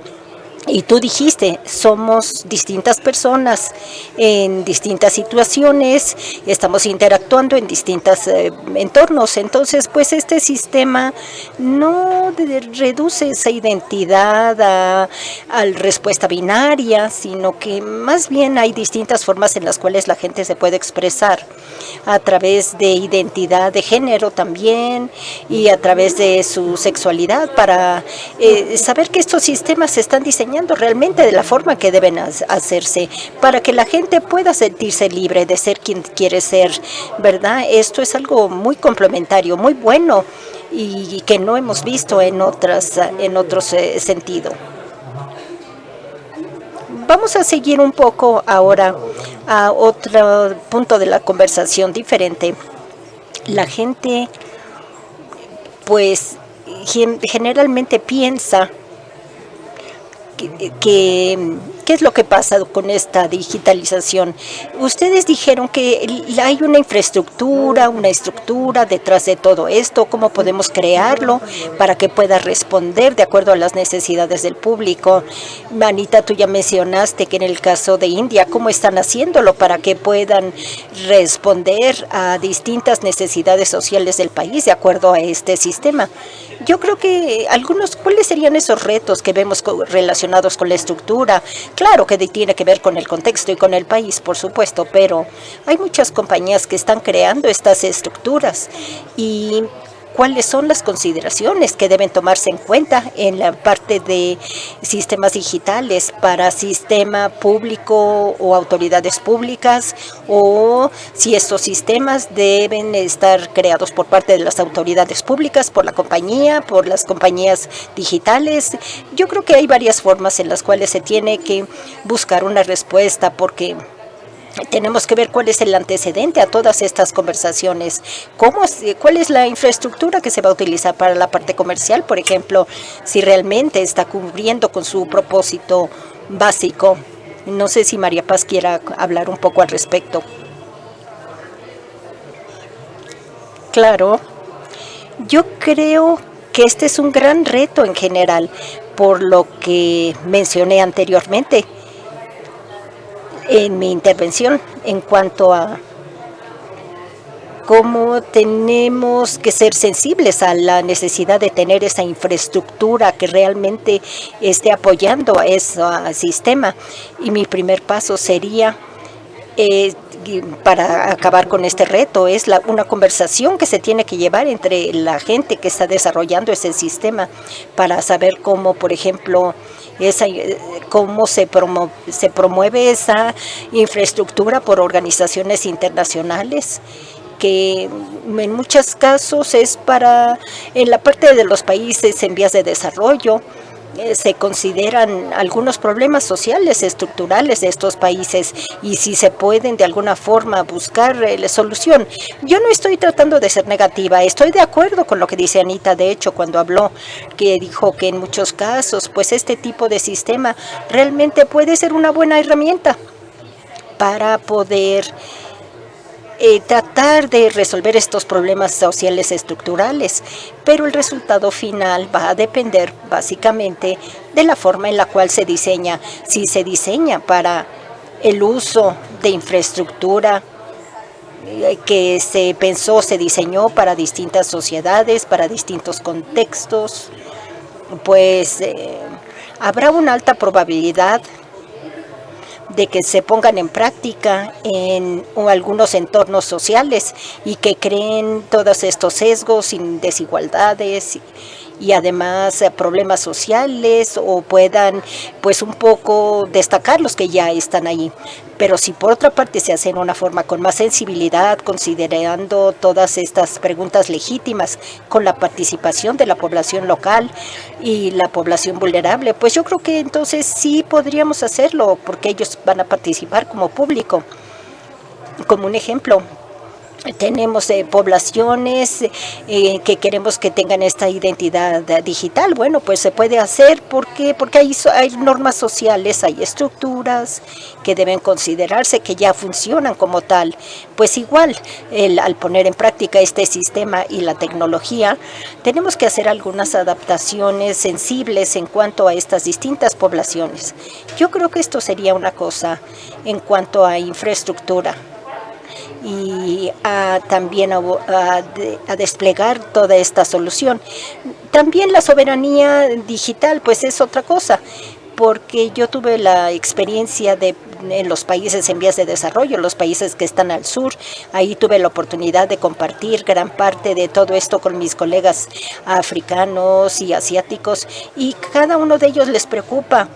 Y tú dijiste, somos distintas personas en distintas situaciones, estamos interactuando en distintos entornos. Entonces, pues este sistema no reduce esa identidad a respuesta binaria, sino que más bien hay distintas formas en las cuales la gente se puede expresar a través de identidad de género también y a través de su sexualidad para saber que estos sistemas se están diseñando realmente de la forma que deben hacerse para que la gente pueda sentirse libre de ser quien quiere ser, ¿verdad? Esto es algo muy complementario, muy bueno y que no hemos visto en otros sentidos. Vamos a seguir un poco ahora a otro punto de la conversación diferente. La gente, pues, generalmente piensa ¿qué es lo que pasa con esta digitalización? Ustedes dijeron que hay una infraestructura, una estructura detrás de todo esto. ¿Cómo podemos crearlo para que pueda responder de acuerdo a las necesidades del público? Manita, tú ya mencionaste que en el caso de India, ¿cómo están haciéndolo para que puedan responder a distintas necesidades sociales del país de acuerdo a este sistema? Yo creo que ¿cuáles serían esos retos que vemos relacionados con la estructura? Claro que tiene que ver con el contexto y con el país, por supuesto, pero hay muchas compañías que están creando estas estructuras y ¿cuáles son las consideraciones que deben tomarse en cuenta en la parte de sistemas digitales para sistema público o autoridades públicas? O si estos sistemas deben estar creados por parte de las autoridades públicas, por la compañía, por las compañías digitales. Yo creo que hay varias formas en las cuales se tiene que buscar una respuesta porque tenemos que ver cuál es el antecedente a todas estas conversaciones. ¿Cuál es la infraestructura que se va a utilizar para la parte comercial, por ejemplo, si realmente está cubriendo con su propósito básico? No sé si María Paz quiera hablar un poco al respecto. Claro, yo creo que este es un gran reto en general, por lo que mencioné anteriormente en mi intervención en cuanto a cómo tenemos que ser sensibles a la necesidad de tener esa infraestructura que realmente esté apoyando a ese sistema. Y mi primer paso sería, para acabar con este reto, es una conversación que se tiene que llevar entre la gente que está desarrollando ese sistema para saber cómo, por ejemplo, cómo se promueve esa infraestructura por organizaciones internacionales, que en muchos casos es en la parte de los países en vías de desarrollo, se consideran algunos problemas sociales estructurales de estos países y si se pueden de alguna forma buscar la solución. Yo no estoy tratando de ser negativa, estoy de acuerdo con lo que dice Anita, de hecho, cuando habló, que dijo que en muchos casos, pues este tipo de sistema realmente puede ser una buena herramienta para poder tratar de resolver estos problemas sociales estructurales, pero el resultado final va a depender básicamente de la forma en la cual se diseña. Si se diseña para el uso de infraestructura que se diseñó para distintas sociedades, para distintos contextos, pues habrá una alta probabilidad de que se pongan en práctica en algunos entornos sociales y que creen todos estos sesgos y desigualdades y además problemas sociales, o puedan pues un poco destacar los que ya están ahí. Pero si por otra parte se hace de una forma con más sensibilidad, considerando todas estas preguntas legítimas, con la participación de la población local y la población vulnerable, pues yo creo que entonces sí podríamos hacerlo, porque ellos van a participar como público. Como un ejemplo, tenemos poblaciones que queremos que tengan esta identidad digital. Bueno, pues se puede hacer porque hay normas sociales, hay estructuras que deben considerarse, que ya funcionan como tal. Pues igual, al poner en práctica este sistema y la tecnología, tenemos que hacer algunas adaptaciones sensibles en cuanto a estas distintas poblaciones. Yo creo que esto sería una cosa en cuanto a infraestructura y también a desplegar toda esta solución. También la soberanía digital, pues es otra cosa, porque yo tuve la experiencia en los países en vías de desarrollo, los países que están al sur. Ahí tuve la oportunidad de compartir gran parte de todo esto con mis colegas africanos y asiáticos, y cada uno de ellos les preocupa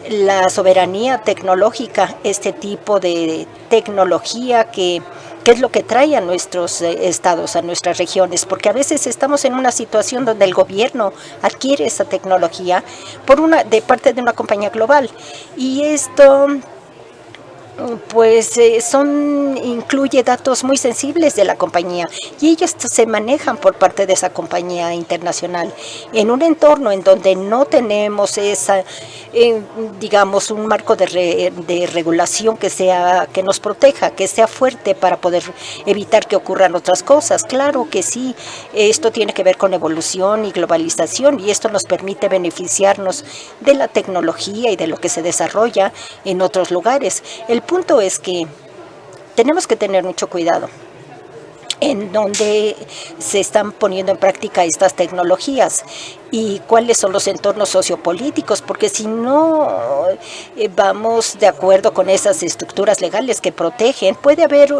la soberanía tecnológica, este tipo de tecnología que es lo que trae a nuestros estados, a nuestras regiones, porque a veces estamos en una situación donde el gobierno adquiere esa tecnología de parte de una compañía global, y esto pues incluye datos muy sensibles de la compañía, y ellos se manejan por parte de esa compañía internacional en un entorno en donde no tenemos digamos, un marco de regulación que nos proteja, que sea fuerte para poder evitar que ocurran otras cosas. Claro que sí, esto tiene que ver con evolución y globalización, y esto nos permite beneficiarnos de la tecnología y de lo que se desarrolla en otros lugares. El punto es que tenemos que tener mucho cuidado en donde se están poniendo en práctica estas tecnologías y cuáles son los entornos sociopolíticos, porque si no vamos de acuerdo con esas estructuras legales que protegen, puede haber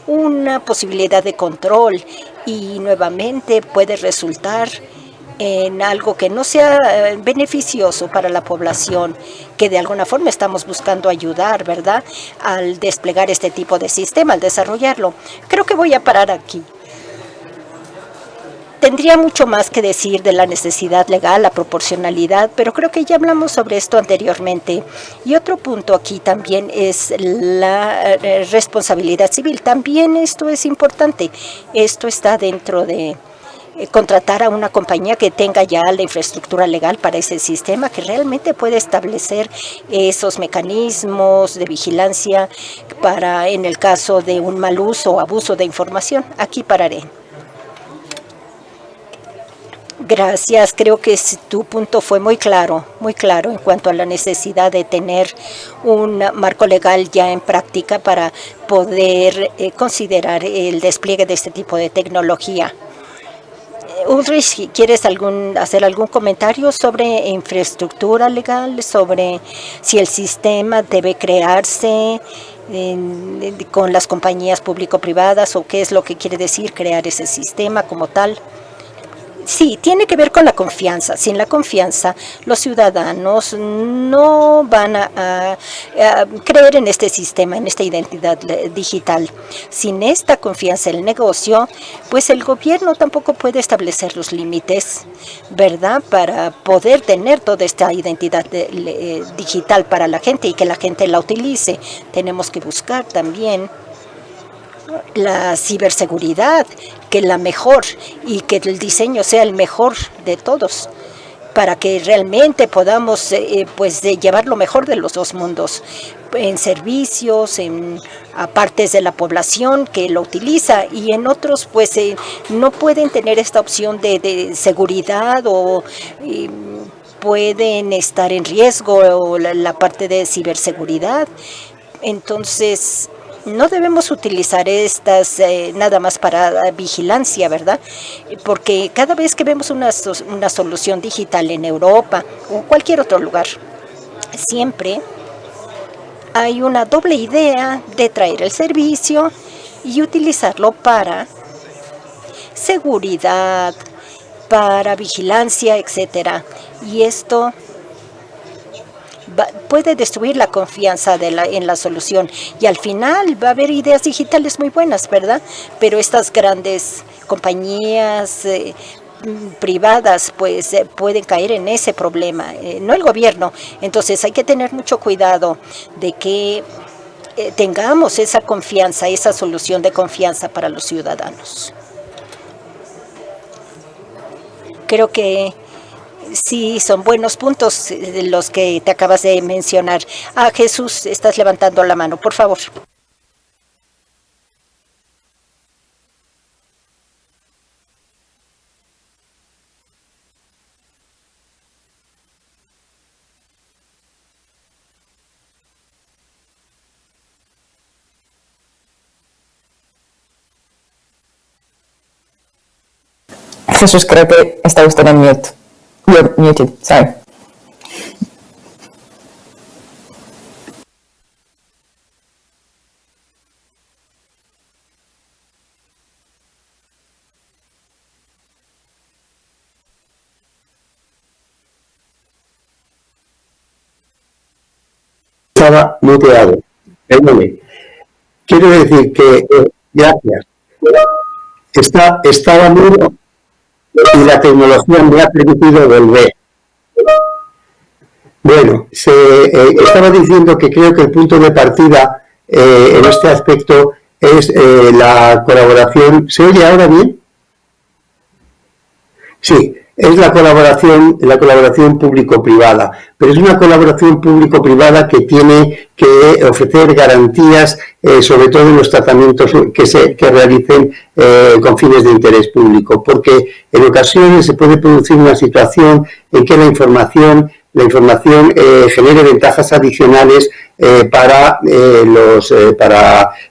una posibilidad de control y nuevamente puede resultar en algo que no sea beneficioso para la población, que de alguna forma estamos buscando ayudar, ¿verdad?, al desplegar este tipo de sistema, al desarrollarlo. Creo que voy a parar aquí. Tendría mucho más que decir de la necesidad legal, la proporcionalidad, pero creo que ya hablamos sobre esto anteriormente. Y otro punto aquí también es la responsabilidad civil. También esto es importante. Esto está dentro de contratar a una compañía que tenga ya la infraestructura legal para ese sistema, que realmente puede establecer esos mecanismos de vigilancia para, en el caso de un mal uso o abuso de información. Aquí pararé. Gracias. Creo que tu punto fue muy claro en cuanto a la necesidad de tener un marco legal ya en práctica para poder considerar el despliegue de este tipo de tecnología. Ulrich, ¿quieres hacer algún comentario sobre infraestructura legal, sobre si el sistema debe crearse con las compañías público-privadas, o qué es lo que quiere decir crear ese sistema como tal? Sí, tiene que ver con la confianza. Sin la confianza, los ciudadanos no van a creer en este sistema, en esta identidad digital. Sin esta confianza en el negocio, pues el gobierno tampoco puede establecer los límites, ¿verdad?, para poder tener toda esta identidad digital para la gente y que la gente la utilice. Tenemos que buscar también la ciberseguridad, que la mejor, y que el diseño sea el mejor de todos, para que realmente podamos llevar lo mejor de los dos mundos, en servicios, a partes de la población que lo utiliza, y en otros pues no pueden tener esta opción de seguridad, o pueden estar en riesgo, o la parte de ciberseguridad. Entonces no debemos utilizar estas nada más para vigilancia, ¿verdad? Porque cada vez que vemos una solución digital en Europa o cualquier otro lugar, siempre hay una doble idea de traer el servicio y utilizarlo para seguridad, para vigilancia, etcétera. Y esto puede destruir la confianza en la solución, y al final va a haber ideas digitales muy buenas, ¿verdad? Pero estas grandes compañías privadas pues pueden caer en ese problema, no el gobierno. Entonces hay que tener mucho cuidado de que tengamos esa confianza, esa solución de confianza para los ciudadanos. Creo que sí, son buenos puntos los que te acabas de mencionar. Jesús, estás levantando la mano, por favor. Jesús, creo que está usted en mute. You're muted, sorry. Estaba muteado. Perdone. Quiero decir que, gracias. Estaba mudo y la tecnología me ha permitido volver. Bueno, estaba diciendo que creo que el punto de partida en este aspecto es la colaboración. ¿Se oye ahora bien? Sí, es la colaboración público-privada, pero es una colaboración público-privada que tiene que ofrecer garantías, sobre todo en los tratamientos que realicen con fines de interés público, porque en ocasiones se puede producir una situación en que la información genere ventajas adicionales para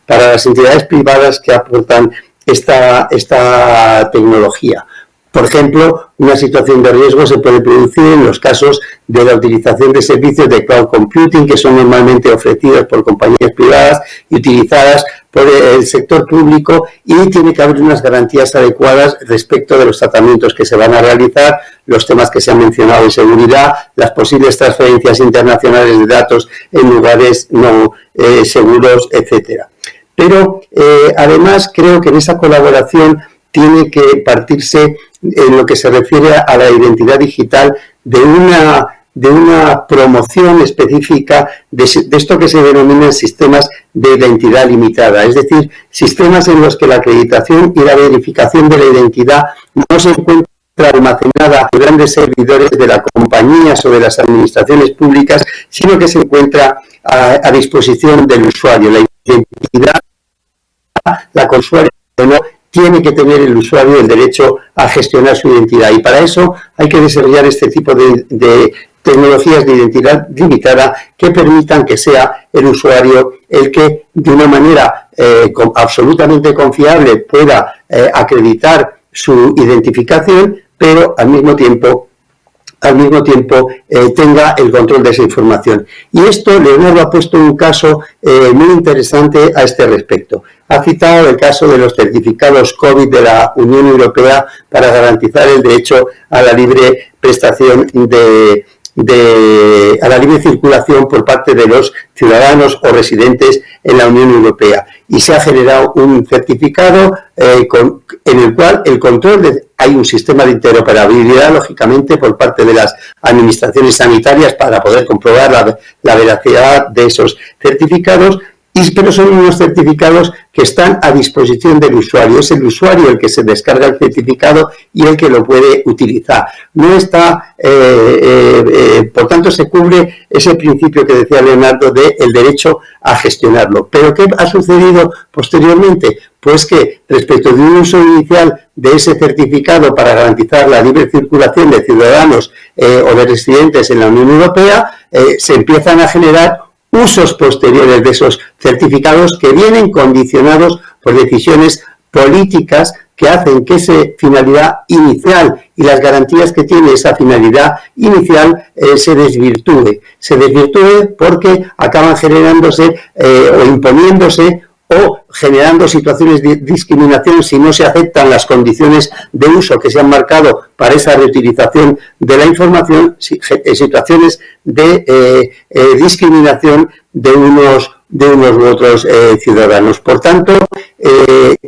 las entidades privadas que aportan esta tecnología. Por ejemplo, una situación de riesgo se puede producir en los casos de la utilización de servicios de cloud computing que son normalmente ofrecidos por compañías privadas y utilizadas por el sector público, y tiene que haber unas garantías adecuadas respecto de los tratamientos que se van a realizar, los temas que se han mencionado de seguridad, las posibles transferencias internacionales de datos en lugares no seguros, etcétera. Pero además creo que en esa colaboración tiene que partirse, en lo que se refiere a la identidad digital, de una promoción específica de esto que se denominan sistemas de identidad limitada, es decir, sistemas en los que la acreditación y la verificación de la identidad no se encuentra almacenada en grandes servidores de las compañías o de las administraciones públicas, sino que se encuentra a disposición del usuario. La identidad, la consuelo, no tiene que tener el usuario el derecho a gestionar su identidad, y para eso hay que desarrollar este tipo de tecnologías de identidad limitada que permitan que sea el usuario el que de una manera absolutamente confiable pueda acreditar su identificación, pero al mismo tiempo tenga el control de esa información. Y esto Leonardo ha puesto un caso muy interesante a este respecto. Ha citado el caso de los certificados COVID de la Unión Europea para garantizar el derecho a la libre prestación a la libre circulación por parte de los ciudadanos o residentes en la Unión Europea. Y se ha generado un certificado en el cual el control hay un sistema de interoperabilidad, lógicamente, por parte de las administraciones sanitarias para poder comprobar la veracidad de esos certificados, pero son unos certificados que están a disposición del usuario. Es el usuario el que se descarga el certificado y el que lo puede utilizar. No está, por tanto, se cubre ese principio que decía Leonardo del derecho a gestionarlo. ¿Pero qué ha sucedido posteriormente? Pues que respecto de un uso inicial de ese certificado para garantizar la libre circulación de ciudadanos o de residentes en la Unión Europea, se empiezan a generar usos posteriores de esos certificados que vienen condicionados por decisiones políticas que hacen que esa finalidad inicial y las garantías que tiene esa finalidad inicial se desvirtúe. Se desvirtúe porque acaban generándose o imponiéndose o generando situaciones de discriminación si no se aceptan las condiciones de uso que se han marcado para esa reutilización de la información, situaciones de discriminación de unos u otros ciudadanos. Por tanto,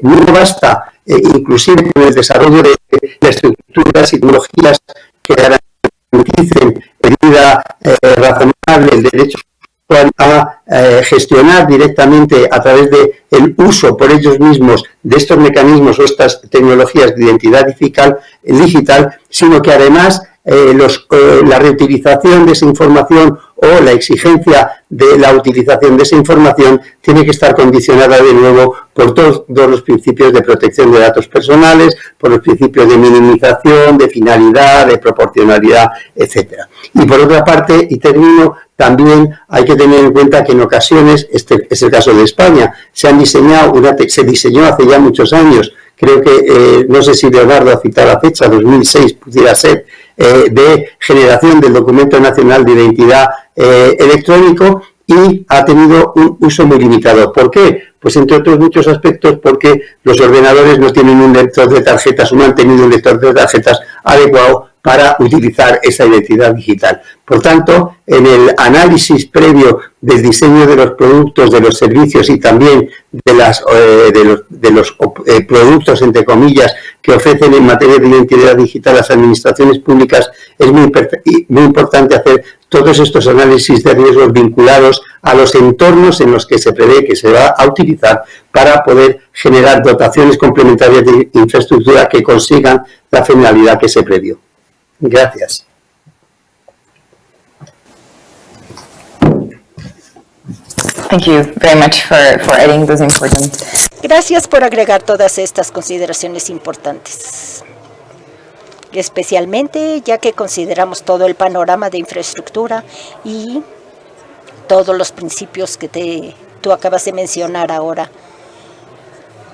no basta, inclusive con el desarrollo de estructuras y tecnologías que garanticen de medida razonable el derecho a gestionar directamente a través de el uso por ellos mismos de estos mecanismos o estas tecnologías de identidad digital, sino que además la reutilización de esa información o la exigencia de la utilización de esa información tiene que estar condicionada de nuevo por todos los principios de protección de datos personales, por los principios de minimización, de finalidad, de proporcionalidad, etcétera. Y por otra parte, y termino, también hay que tener en cuenta que en ocasiones, este es el caso de España, se diseñó hace ya muchos años, creo que, no sé si Leonardo ha citado la fecha, 2006 pudiera ser, de generación del documento nacional de identidad electrónico, y ha tenido un uso muy limitado. ¿Por qué? Pues entre otros muchos aspectos porque los ordenadores no tienen un lector de tarjetas, no han tenido un lector de tarjetas adecuado para utilizar esa identidad digital. Por tanto, en el análisis previo del diseño de los productos, de los servicios y también de los productos, entre comillas, que ofrecen en materia de identidad digital las administraciones públicas, es muy importante hacer todos estos análisis de riesgos vinculados a los entornos en los que se prevé que se va a utilizar para poder generar dotaciones complementarias de infraestructura que consigan la finalidad que se previó. Gracias. Thank you very much for adding those important. Gracias por agregar todas estas consideraciones importantes, especialmente ya que consideramos todo el panorama de infraestructura y todos los principios que tú acabas de mencionar ahora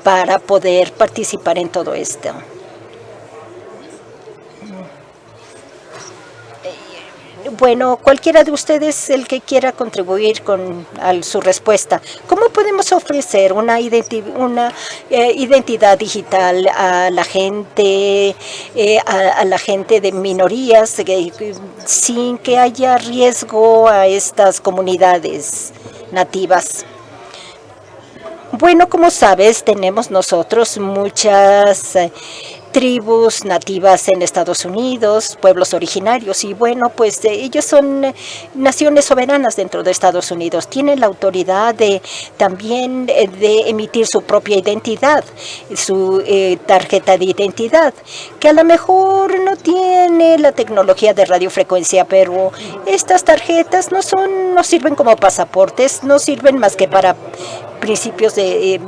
para poder participar en todo esto. Bueno, cualquiera de ustedes, el que quiera contribuir a su respuesta. ¿Cómo podemos ofrecer una identidad digital a la gente, de minorías, sin que haya riesgo a estas comunidades nativas? Bueno, como sabes, tenemos nosotros muchas tribus nativas en Estados Unidos, pueblos originarios, y bueno, pues ellos son naciones soberanas dentro de Estados Unidos. Tienen la autoridad también de emitir su propia identidad, su tarjeta de identidad, que a lo mejor no tiene la tecnología de radiofrecuencia, pero estas tarjetas no sirven como pasaportes, no sirven más que para principios de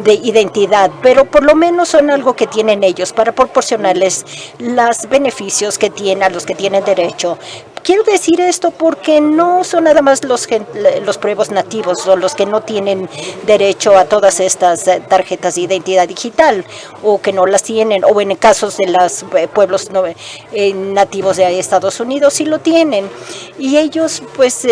identidad, pero por lo menos son algo que tienen ellos para proporcionarles los beneficios que tienen a los que tienen derecho. Quiero decir esto porque no son nada más los pueblos nativos o los que no tienen derecho a todas estas tarjetas de identidad digital o que no las tienen, o en casos de los pueblos nativos de Estados Unidos sí lo tienen. Y ellos pues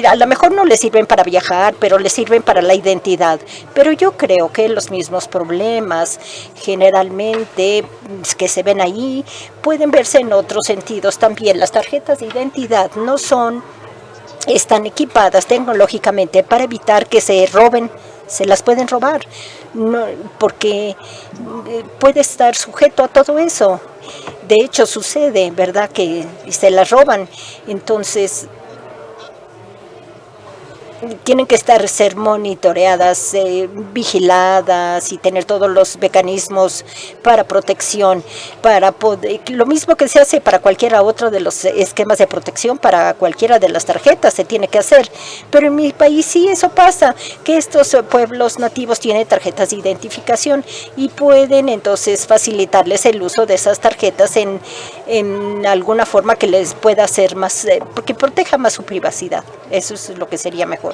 a lo mejor no les sirven para viajar, pero les sirven para la identidad. Pero yo creo que los mismos problemas generalmente que se ven ahí pueden verse en otros sentidos también. Las tarjetas de identidad no están equipadas tecnológicamente para evitar que se roben, se las pueden robar, porque puede estar sujeto a todo eso. De hecho, sucede, ¿verdad?, que se las roban. Entonces, tienen que ser monitoreadas, vigiladas y tener todos los mecanismos para protección, para poder, lo mismo que se hace para cualquiera otro de los esquemas de protección, para cualquiera de las tarjetas se tiene que hacer. Pero en mi país sí eso pasa, que estos pueblos nativos tienen tarjetas de identificación y pueden entonces facilitarles el uso de esas tarjetas en alguna forma que les pueda hacer más, porque proteja más su privacidad. Eso es lo que sería mejor.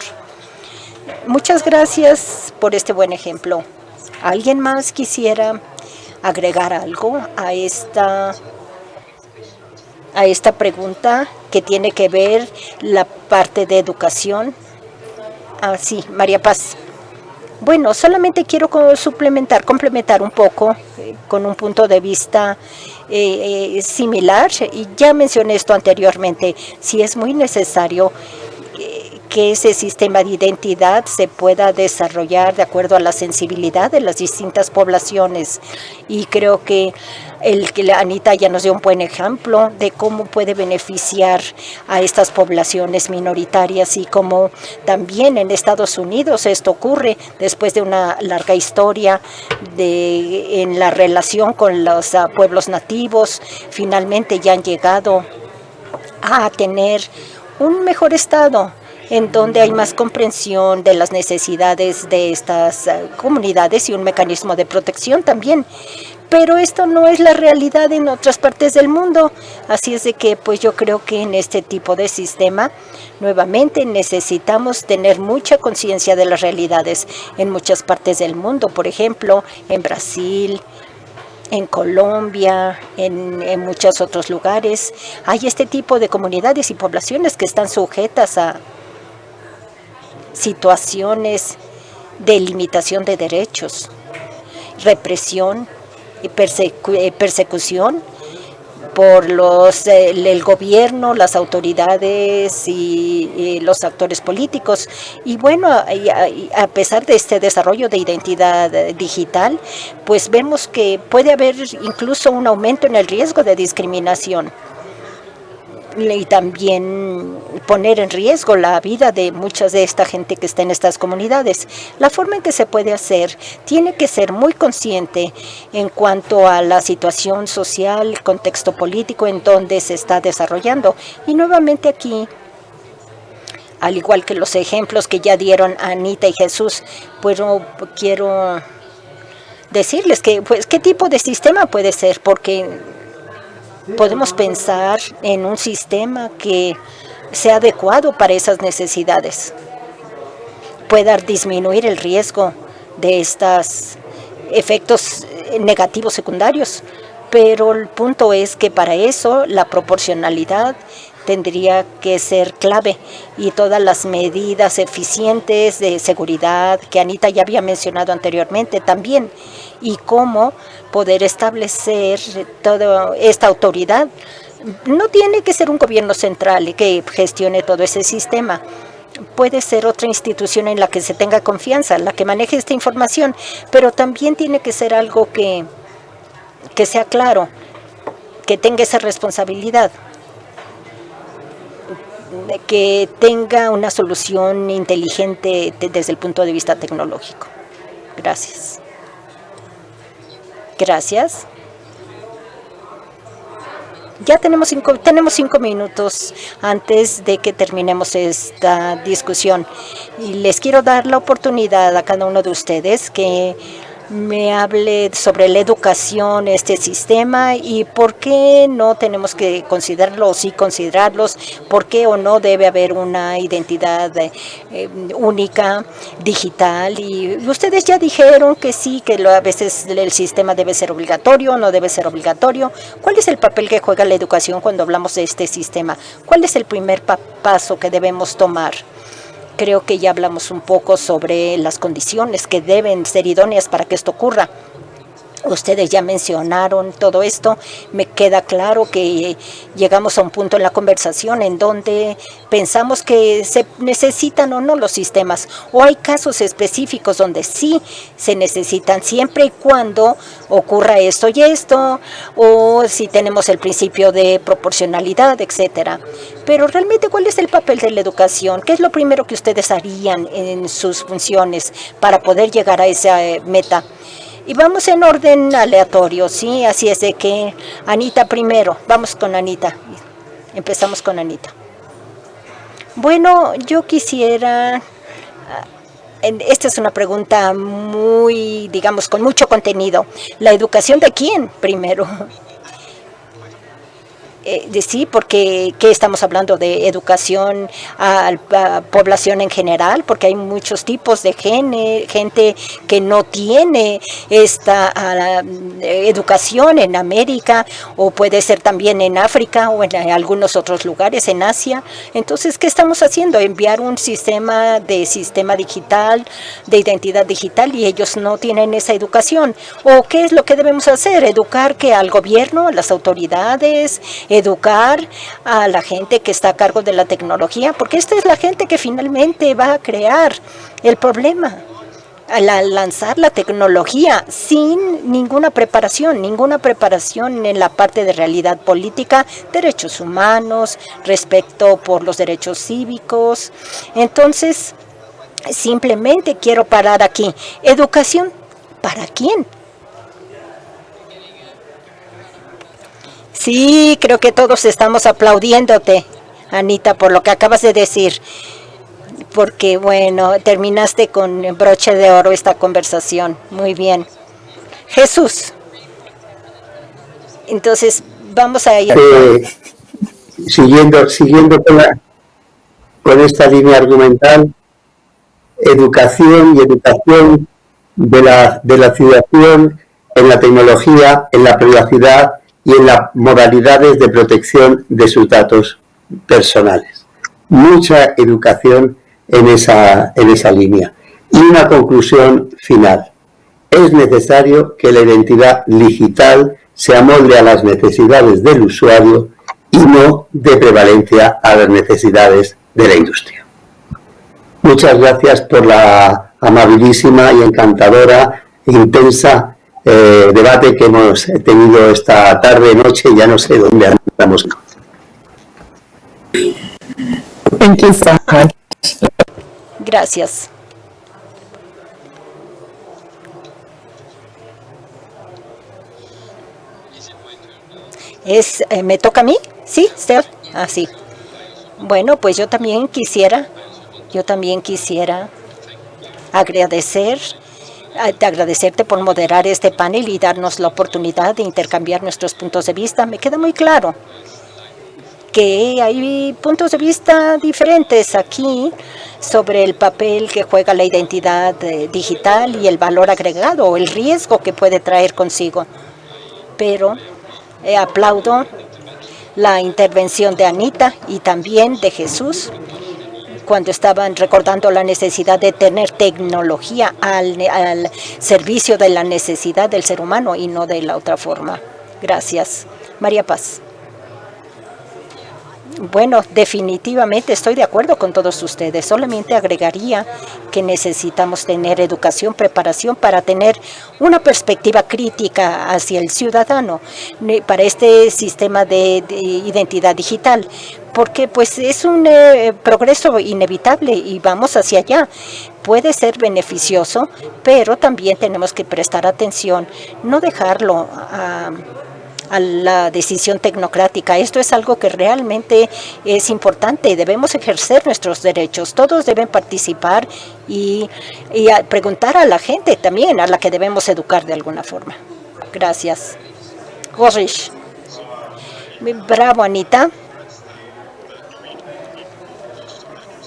Muchas gracias por este buen ejemplo. ¿Alguien más quisiera agregar algo a esta pregunta que tiene que ver la parte de educación? Sí, María Paz. Bueno, solamente quiero complementar un poco con un punto de vista similar, y ya mencioné esto anteriormente. Si es muy necesario que ese sistema de identidad se pueda desarrollar de acuerdo a la sensibilidad de las distintas poblaciones. Y creo que Anita ya nos dio un buen ejemplo de cómo puede beneficiar a estas poblaciones minoritarias y cómo también en Estados Unidos esto ocurre después de una larga historia en la relación con los pueblos nativos. Finalmente ya han llegado a tener un mejor estado en donde hay más comprensión de las necesidades de estas comunidades y un mecanismo de protección también. Pero esto no es la realidad en otras partes del mundo. Así es de que pues yo creo que en este tipo de sistema nuevamente necesitamos tener mucha conciencia de las realidades en muchas partes del mundo. Por ejemplo, en Brasil, en Colombia, en muchos otros lugares, hay este tipo de comunidades y poblaciones que están sujetas a situaciones de limitación de derechos, represión y persecución por el gobierno, las autoridades y los actores políticos. Y bueno, a pesar de este desarrollo de identidad digital, pues vemos que puede haber incluso un aumento en el riesgo de discriminación y también poner en riesgo la vida de muchas de esta gente que está en estas comunidades. La forma en que se puede hacer tiene que ser muy consciente en cuanto a la situación social, contexto político en donde se está desarrollando. Y nuevamente aquí, al igual que los ejemplos que ya dieron Anita y Jesús, pues quiero decirles que pues qué tipo de sistema puede ser, porque podemos pensar en un sistema que sea adecuado para esas necesidades, pueda disminuir el riesgo de estos efectos negativos secundarios. Pero el punto es que para eso la proporcionalidad tendría que ser clave y todas las medidas eficientes de seguridad que Anita ya había mencionado anteriormente también, y cómo poder establecer toda esta autoridad. No tiene que ser un gobierno central que gestione todo ese sistema. Puede ser otra institución en la que se tenga confianza, la que maneje esta información, pero también tiene que ser algo que sea claro, que tenga esa responsabilidad, que tenga una solución inteligente desde el punto de vista tecnológico. Gracias. Gracias. Ya tenemos 5 minutos antes de que terminemos esta discusión. Y les quiero dar la oportunidad a cada uno de ustedes que me hable sobre la educación, este sistema, y por qué no tenemos que considerarlo o sí considerarlos, por qué o no debe haber una identidad única, digital. Y ustedes ya dijeron que sí, que a veces el sistema debe ser obligatorio, no debe ser obligatorio. ¿Cuál es el papel que juega la educación cuando hablamos de este sistema? ¿Cuál es el primer paso que debemos tomar? Creo que ya hablamos un poco sobre las condiciones que deben ser idóneas para que esto ocurra. Ustedes ya mencionaron todo esto. Me queda claro que llegamos a un punto en la conversación en donde pensamos que se necesitan o no los sistemas, o hay casos específicos donde sí se necesitan siempre y cuando ocurra esto y esto, o si tenemos el principio de proporcionalidad, etcétera. Pero realmente, ¿cuál es el papel de la educación? ¿Qué es lo primero que ustedes harían en sus funciones para poder llegar a esa meta? Y vamos en orden aleatorio, ¿sí? Así es de que Anita primero. Vamos con Anita. Empezamos con Anita. Bueno, yo quisiera... Esta es una pregunta muy, digamos, con mucho contenido. ¿La educación de quién primero? Sí, porque ¿qué estamos hablando? ¿De educación a la población en general? Porque hay muchos tipos de gente que no tiene esta educación en América, o puede ser también en África o en algunos otros lugares, en Asia. Entonces, ¿qué estamos haciendo? Enviar un sistema digital, de identidad digital, y ellos no tienen esa educación. ¿O qué es lo que debemos hacer? ¿Educar al gobierno, a las autoridades, educar a la gente que está a cargo de la tecnología, porque esta es la gente que finalmente va a crear el problema. Al lanzar la tecnología sin ninguna preparación en la parte de realidad política, derechos humanos, respeto por los derechos cívicos. Entonces, simplemente quiero parar aquí. ¿Educación para quién? Sí, creo que todos estamos aplaudiéndote, Anita, por lo que acabas de decir. Porque, bueno, terminaste con broche de oro esta conversación. Muy bien. Jesús. Entonces, vamos a ir. Siguiendo con esta línea argumental, educación de la ciudadanía en la tecnología, en la privacidad y en las modalidades de protección de sus datos personales. Mucha educación en esa línea. Y una conclusión final. Es necesario que la identidad digital se amolde a las necesidades del usuario y no de prevalencia a las necesidades de la industria. Muchas gracias por la amabilísima y encantadora e intensa debate que hemos tenido esta tarde, noche, ya no sé dónde andamos. Thank you so much. Gracias. ¿Me toca a mí? ¿Sí, Steph? Ah, sí. Bueno, pues yo también quisiera agradecerte por moderar este panel y darnos la oportunidad de intercambiar nuestros puntos de vista. Me queda muy claro que hay puntos de vista diferentes aquí sobre el papel que juega la identidad digital y el valor agregado o el riesgo que puede traer consigo. Pero aplaudo la intervención de Anita y también de Jesús cuando estaban recordando la necesidad de tener tecnología al servicio de la necesidad del ser humano y no de la otra forma. Gracias. María Paz. Bueno, definitivamente estoy de acuerdo con todos ustedes. Solamente agregaría que necesitamos tener educación, preparación para tener una perspectiva crítica hacia el ciudadano para este sistema de identidad digital. Porque pues es un progreso inevitable y vamos hacia allá. Puede ser beneficioso, pero también tenemos que prestar atención, no dejarlo a la decisión tecnocrática. Esto es algo que realmente es importante. Debemos ejercer nuestros derechos. Todos deben participar y preguntar a la gente también, a la que debemos educar de alguna forma. Gracias. Gorrish. Bravo, Anita.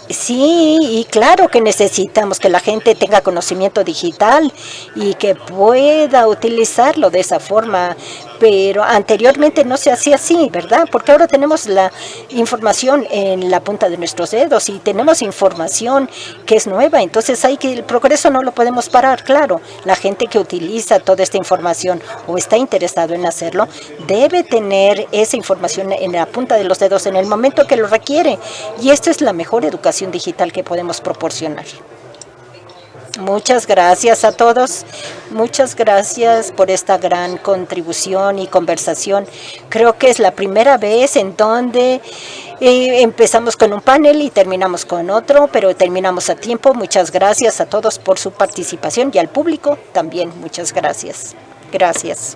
Sí, y claro que necesitamos que la gente tenga conocimiento digital y que pueda utilizarlo de esa forma, pero anteriormente no se hacía así, ¿verdad? Porque ahora tenemos la información en la punta de nuestros dedos y tenemos información que es nueva, entonces el progreso no lo podemos parar, claro. La gente que utiliza toda esta información o está interesado en hacerlo, debe tener esa información en la punta de los dedos en el momento que lo requiere, y esto es la mejor educación digital que podemos proporcionar. Muchas gracias a todos. Muchas gracias por esta gran contribución y conversación. Creo que es la primera vez en donde empezamos con un panel y terminamos con otro, pero terminamos a tiempo. Muchas gracias a todos por su participación y al público también. Muchas gracias. Gracias.